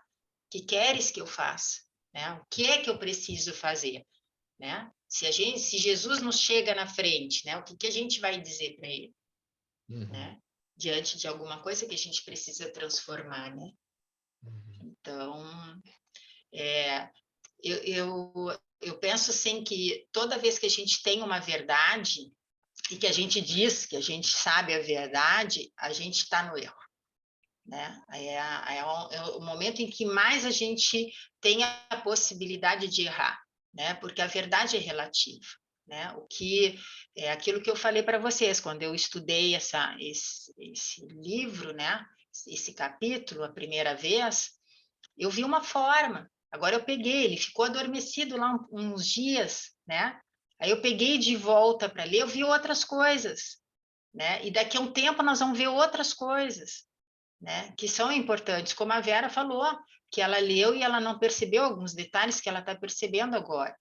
Que queres que eu faça? Né? O que é que eu preciso fazer? Né? Se Jesus nos chega na frente, né? O que a gente vai dizer para ele? Né? Diante de alguma coisa que a gente precisa transformar, né? Então, eu penso assim que toda vez que a gente tem uma verdade e que a gente diz que a gente sabe a verdade, a gente está no erro, né? É o momento em que mais a gente tem a possibilidade de errar, né? Porque a verdade é relativa, né? O que é aquilo que eu falei para vocês quando eu estudei esse livro, né? Esse capítulo a primeira vez, eu vi uma forma. Agora eu peguei, ele ficou adormecido lá uns dias, né? Aí eu peguei de volta para ler, eu vi outras coisas, né? E daqui a um tempo nós vamos ver outras coisas, né? Que são importantes, como a Vera falou, que ela leu e ela não percebeu alguns detalhes que ela está percebendo agora,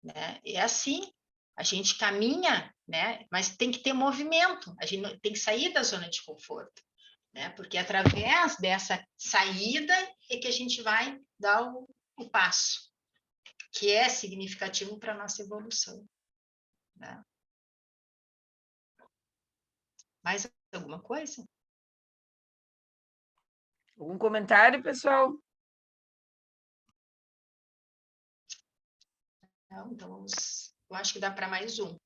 né? É assim, a gente caminha, né? Mas tem que ter movimento, a gente tem que sair da zona de conforto, né? Porque através dessa saída é que a gente vai dar o passo, que é significativo para a nossa evolução, né? Mais alguma coisa? Algum comentário, pessoal? Não, então eu acho que dá para mais um.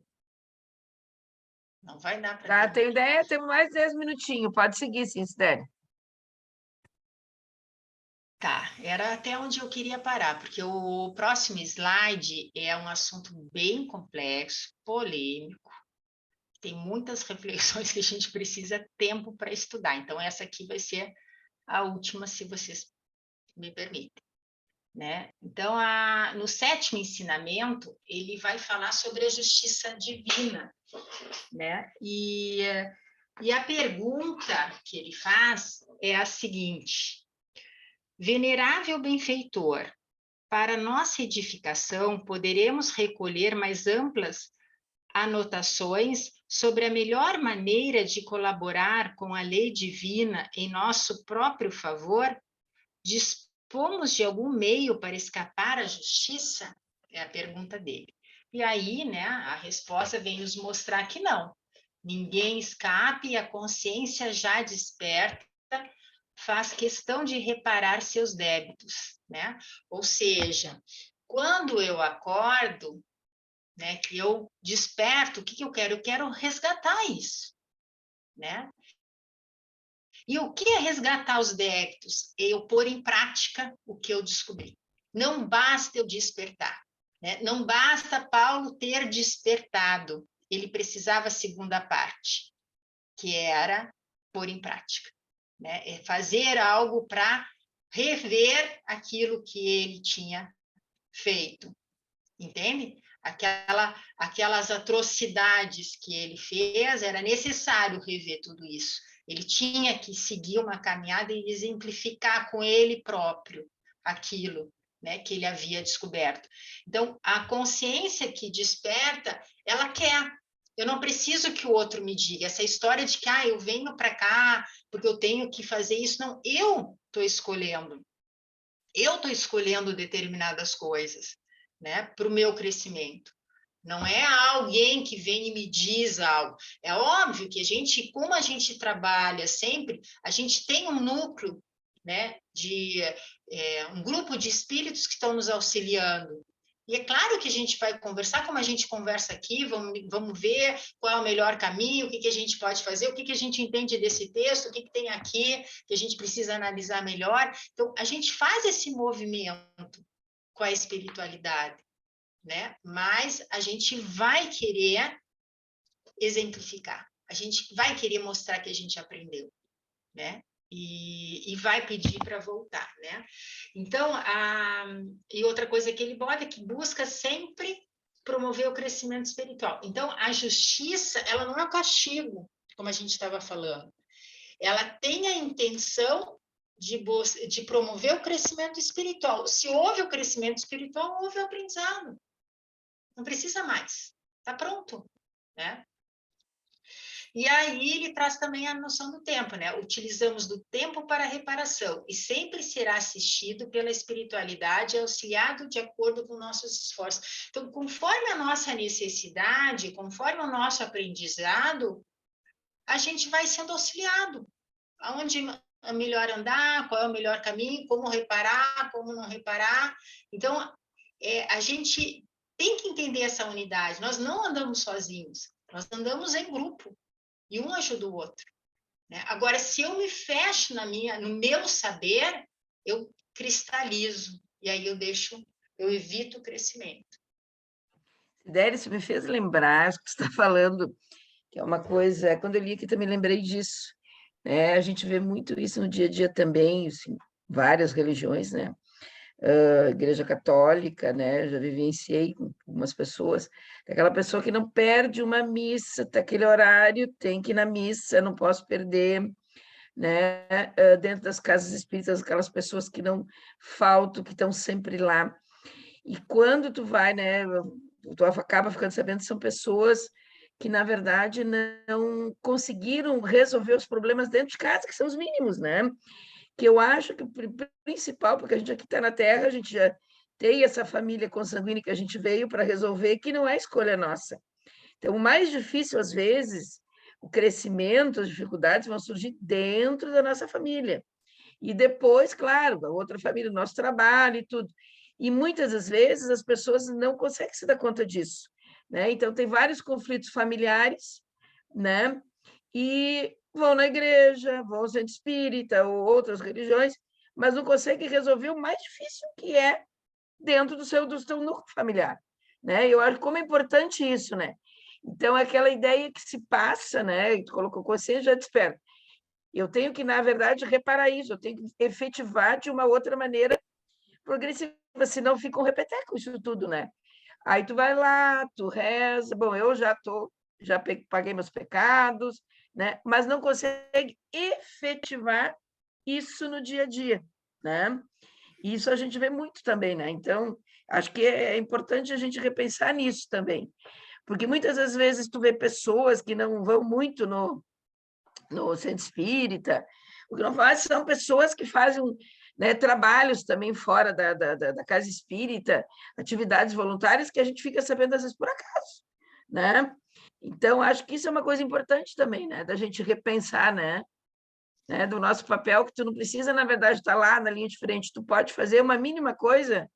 Não vai dar para ter. Tenho ideia, temos mais 10 minutinhos. Pode seguir, sim, Sidério. Tá, era até onde eu queria parar, porque o próximo slide é um assunto bem complexo, polêmico, tem muitas reflexões que a gente precisa tempo para estudar. Então, essa aqui vai ser a última, se vocês me permitem, né? Então, no sétimo ensinamento, ele vai falar sobre a justiça divina, né? E a pergunta que ele faz é a seguinte: venerável benfeitor, para nossa edificação, poderemos recolher mais amplas anotações sobre a melhor maneira de colaborar com a lei divina em nosso próprio favor? Dispomos de algum meio para escapar à justiça? É a pergunta dele. E aí, né, a resposta vem nos mostrar que não. Ninguém escape e a consciência já desperta faz questão de reparar seus débitos, né? Ou seja, quando eu acordo, né, que eu desperto, o que eu quero? Eu quero resgatar isso, né? E o que é resgatar os débitos? É eu pôr em prática o que eu descobri. Não basta eu despertar, né? Não basta Paulo ter despertado, ele precisava a segunda parte, que era pôr em prática, né? É fazer algo para rever aquilo que ele tinha feito, entende? Aquelas atrocidades que ele fez, era necessário rever tudo isso. Ele tinha que seguir uma caminhada e exemplificar com ele próprio aquilo, né, que ele havia descoberto. Então, a consciência que desperta, ela quer. Eu não preciso que o outro me diga. Essa história de que eu venho para cá porque eu tenho que fazer isso, não. Eu estou escolhendo. Eu estou escolhendo determinadas coisas, né, para o meu crescimento. Não é alguém que vem e me diz algo. É óbvio que a gente, como a gente trabalha sempre, a gente tem um núcleo, né, de um grupo de espíritos que estão nos auxiliando. E é claro que a gente vai conversar como a gente conversa aqui, vamos ver qual é o melhor caminho, o que a gente pode fazer, o que a gente entende desse texto, o que tem aqui que a gente precisa analisar melhor. Então, a gente faz esse movimento com a espiritualidade, né? Mas a gente vai querer exemplificar, a gente vai querer mostrar que a gente aprendeu, né? E vai pedir para voltar, né? Então, e outra coisa que ele bota é que busca sempre promover o crescimento espiritual. Então, a justiça, ela não é castigo, como a gente estava falando. Ela tem a intenção de promover o crescimento espiritual. Se houve o crescimento espiritual, houve o aprendizado. Não precisa mais. Está pronto, né? E aí ele traz também a noção do tempo, né? Utilizamos do tempo para a reparação e sempre será assistido pela espiritualidade e auxiliado de acordo com nossos esforços. Então, conforme a nossa necessidade, conforme o nosso aprendizado, a gente vai sendo auxiliado. Aonde é melhor andar, qual é o melhor caminho, como reparar, como não reparar. Então, a gente tem que entender essa unidade. Nós não andamos sozinhos, nós andamos em grupo. E um ajuda o outro, né? Agora, se eu me fecho no meu saber, eu cristalizo, e aí eu evito o crescimento. Sidério, isso me fez lembrar, o que você está falando, que é uma coisa, quando eu li aqui também lembrei disso, né? A gente vê muito isso no dia a dia também, assim, várias religiões, né? Igreja católica, né? Já vivenciei com algumas pessoas, aquela pessoa que não perde uma missa, tá aquele horário, tem que ir na missa, não posso perder, né? Dentro das casas espíritas, aquelas pessoas que não faltam, que estão sempre lá. E quando tu vai, né? Tu acaba ficando sabendo que são pessoas que, na verdade, não conseguiram resolver os problemas dentro de casa, que são os mínimos, né? Que eu acho que o principal, porque a gente aqui está na Terra, a gente já tem essa família consanguínea que a gente veio para resolver, que não é escolha nossa. Então, o mais difícil, às vezes, o crescimento, as dificuldades vão surgir dentro da nossa família. E depois, claro, a outra família, o nosso trabalho e tudo. E muitas das vezes as pessoas não conseguem se dar conta disso, né? Então, tem vários conflitos familiares, né? E vão na igreja, vão ao centro espírita ou outras religiões, mas não conseguem resolver o mais difícil, que é dentro do seu núcleo familiar, né? Eu acho como é importante isso, né? Então, aquela ideia que se passa, né? E tu colocou consciência, já desperta. Eu tenho que, na verdade, reparar isso, eu tenho que efetivar de uma outra maneira progressiva, senão fica um repeteco isso tudo, né? Aí tu vai lá, tu reza, bom, eu já paguei meus pecados, né? Mas não consegue efetivar isso no dia a dia, né? E isso a gente vê muito também, né? Então, acho que é importante a gente repensar nisso também, porque muitas das vezes tu vê pessoas que não vão muito no centro espírita, o que não faz são pessoas que fazem, né, trabalhos também fora da casa espírita, atividades voluntárias que a gente fica sabendo às vezes por acaso, né? Então, acho que isso é uma coisa importante também, né? Da gente repensar, né? Do nosso papel, que tu não precisa, na verdade, estar lá na linha de frente, tu pode fazer uma mínima coisa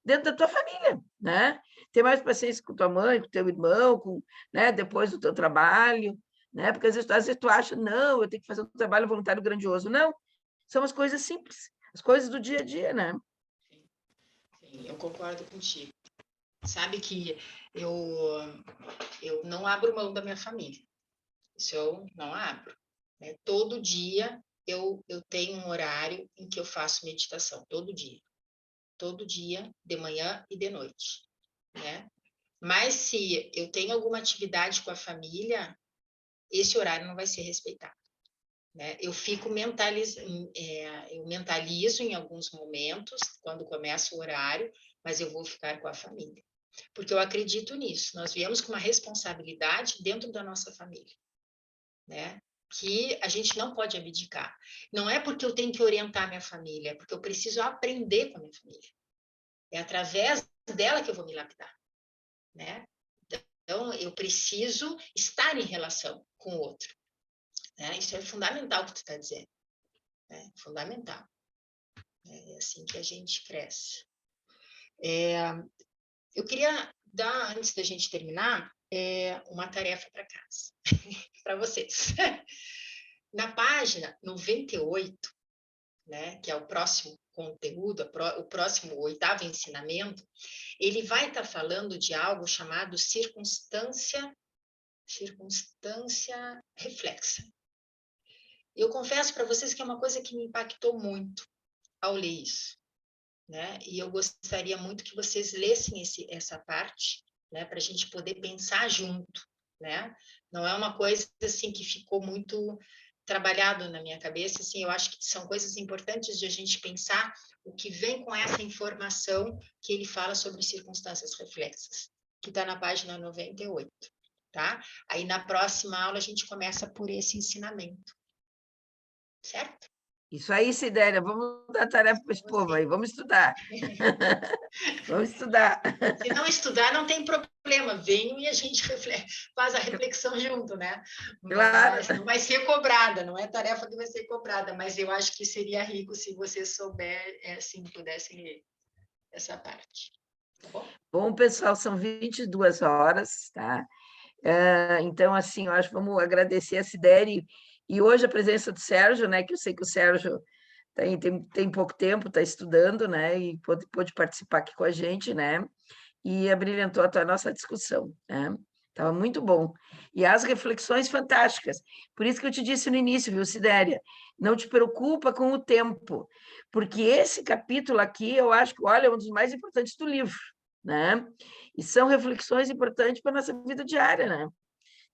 dentro da tua família, né? Ter mais paciência com tua mãe, com teu irmão, né? Depois do teu trabalho, né? Porque às vezes tu acha, não, eu tenho que fazer um trabalho voluntário grandioso. Não, são as coisas simples, as coisas do dia a dia, né? Sim, eu concordo contigo. Sabe que eu não abro mão da minha família. Isso eu não abro, né? Todo dia eu tenho um horário em que eu faço meditação, todo dia, de manhã e de noite, né? Mas se eu tenho alguma atividade com a família, esse horário não vai ser respeitado, né? Eu mentalizo em alguns momentos, quando começa o horário, mas eu vou ficar com a família. Porque eu acredito nisso, nós viemos com uma responsabilidade dentro da nossa família, né? Que a gente não pode abdicar. Não é porque eu tenho que orientar minha família, é porque eu preciso aprender com a minha família. É através dela que eu vou me lapidar, né? eu preciso estar em relação com o outro. Né? Isso é fundamental o que tu está dizendo. Né? Fundamental. É assim que a gente cresce. Eu queria dar, antes da gente terminar, uma tarefa para casa, para vocês. Na página 98, né, que é o próximo conteúdo, o próximo 8º ensinamento, ele vai estar falando de algo chamado circunstância reflexa. Eu confesso para vocês que é uma coisa que me impactou muito ao ler isso, né? E eu gostaria muito que vocês lessem essa parte, né, para a gente poder pensar junto, né? Não é uma coisa assim que ficou muito trabalhado na minha cabeça, assim, eu acho que são coisas importantes de a gente pensar o que vem com essa informação que ele fala sobre circunstâncias reflexas, que está na página 98, tá? Aí na próxima aula a gente começa por esse ensinamento, certo? Isso aí, Sidéria, vamos dar tarefa para esse povo aí, vamos estudar. Vamos estudar. Se não estudar, não tem problema, venham e a gente faz a reflexão junto, né? Claro. Mas não vai ser cobrada, não é tarefa que vai ser cobrada, mas eu acho que seria rico se vocês assim, pudessem ler essa parte. Tá bom? Bom, pessoal, são 22 horas, tá? Então, assim, eu acho que vamos agradecer a Sidéria e hoje a presença do Sérgio, né? Que eu sei que o Sérgio tem pouco tempo, está estudando, né? E pôde participar aqui com a gente, né? E abrilhantou a nossa discussão, né? Estava muito bom. E as reflexões fantásticas. Por isso que eu te disse no início, viu, Sidéria? Não te preocupa com o tempo, porque esse capítulo aqui, eu acho que, olha, é um dos mais importantes do livro, né? E são reflexões importantes para a nossa vida diária, né?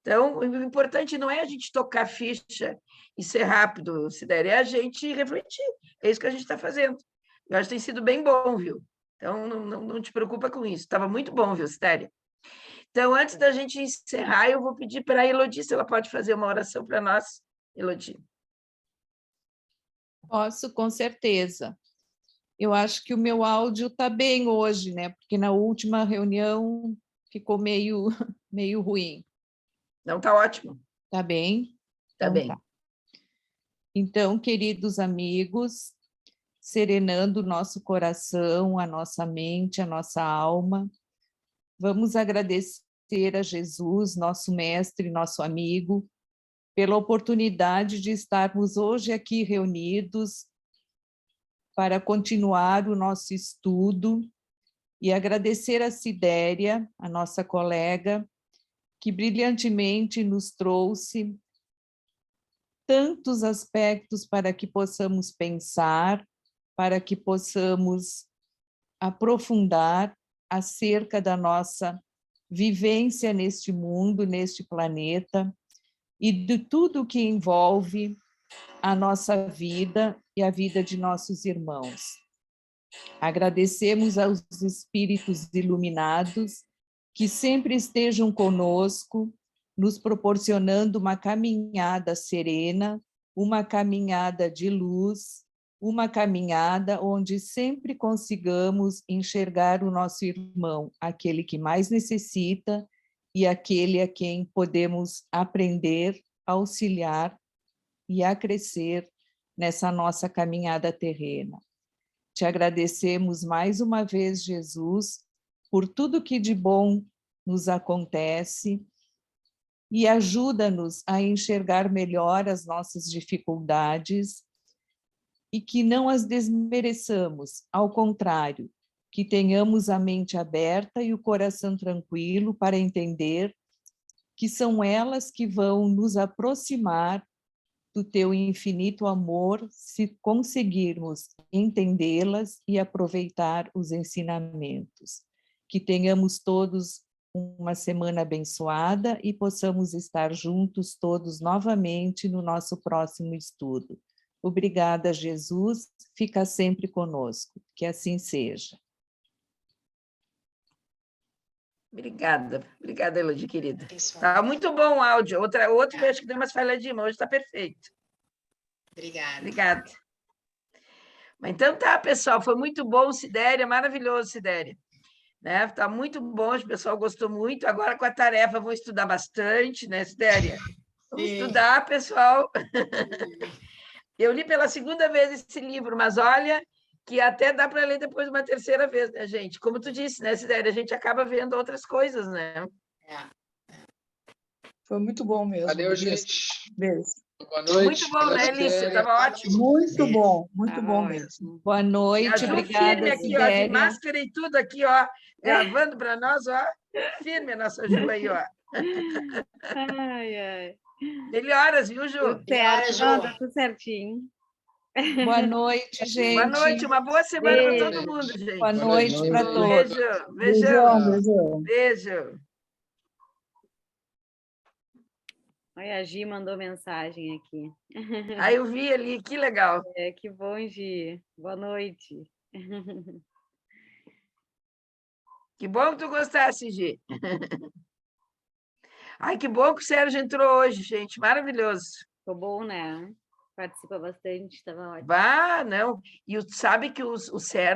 Então, o importante não é a gente tocar ficha e ser rápido, Sidéria, é a gente refletir. É isso que a gente está fazendo. Eu acho que tem sido bem bom, viu? Então, não te preocupa com isso. Estava muito bom, viu, Sidéria? Então, antes da gente encerrar, eu vou pedir para a Elodie se ela pode fazer uma oração para nós. Elodie. Posso, com certeza. Eu acho que o meu áudio está bem hoje, né? Porque na última reunião ficou meio ruim. Não, está ótimo. Está bem? Está então, bem. Tá. Então, queridos amigos, serenando o nosso coração, a nossa mente, a nossa alma, vamos agradecer a Jesus, nosso mestre, nosso amigo, pela oportunidade de estarmos hoje aqui reunidos para continuar o nosso estudo e agradecer a Sidéria, a nossa colega, que brilhantemente nos trouxe tantos aspectos para que possamos pensar, para que possamos aprofundar acerca da nossa vivência neste mundo, neste planeta, e de tudo que envolve a nossa vida e a vida de nossos irmãos. Agradecemos aos espíritos iluminados que sempre estejam conosco, nos proporcionando uma caminhada serena, uma caminhada de luz, uma caminhada onde sempre consigamos enxergar o nosso irmão, aquele que mais necessita e aquele a quem podemos aprender, auxiliar e a crescer nessa nossa caminhada terrena. Te agradecemos mais uma vez, Jesus, por tudo que de bom nos acontece e ajuda-nos a enxergar melhor as nossas dificuldades e que não as desmereçamos, ao contrário, que tenhamos a mente aberta e o coração tranquilo para entender que são elas que vão nos aproximar do teu infinito amor, se conseguirmos entendê-las e aproveitar os ensinamentos. Que tenhamos todos uma semana abençoada e possamos estar juntos todos novamente no nosso próximo estudo. Obrigada, Jesus, fica sempre conosco, que assim seja. Obrigada, Elodie, querida. Pessoal. Muito bom o áudio. Outro eu acho que deu umas falhadinhas, mas hoje está perfeito. Obrigada. Então tá, pessoal, foi muito bom, Sidéria, maravilhoso, Sidéria. né? Tá muito bom, o pessoal gostou muito. Agora com a tarefa, vou estudar bastante, né, Sidéria? Vamos estudar, pessoal. Eu li pela segunda vez esse livro, mas olha que até dá para ler depois uma terceira vez, né, gente? Como tu disse, né, Sidéria? A gente acaba vendo outras coisas, né? Foi muito bom mesmo. Valeu, Elícia. gente. Beijo. Boa noite. Muito bom, né, Elícia? Estava ótimo. Muito bom Tava mesmo. Boa E a noite, Ju obrigada, firme aqui, ó, de Sidéria. máscara e tudo aqui, ó, gravando para nós, ó. Firme a nossa Ju aí, ó. Ai, ai. Melhoras, viu, Ju? Tudo certo. Não, tá tudo certinho. Boa noite, gente. Boa noite, uma boa semana para Beijo. todo mundo, gente. Boa noite para todos. Beijo, beijão. Beijão, beijão. Beijo. Olha, a Gi mandou mensagem aqui. Aí eu vi ali, que legal. Que bom, Gi. Boa noite. Que bom que tu gostasse, Gi. Ai, que bom que o Sérgio entrou hoje, gente. Maravilhoso. Ficou bom, né? Participa bastante, estava ótimo. Bah, não. E sabe que o Sérgio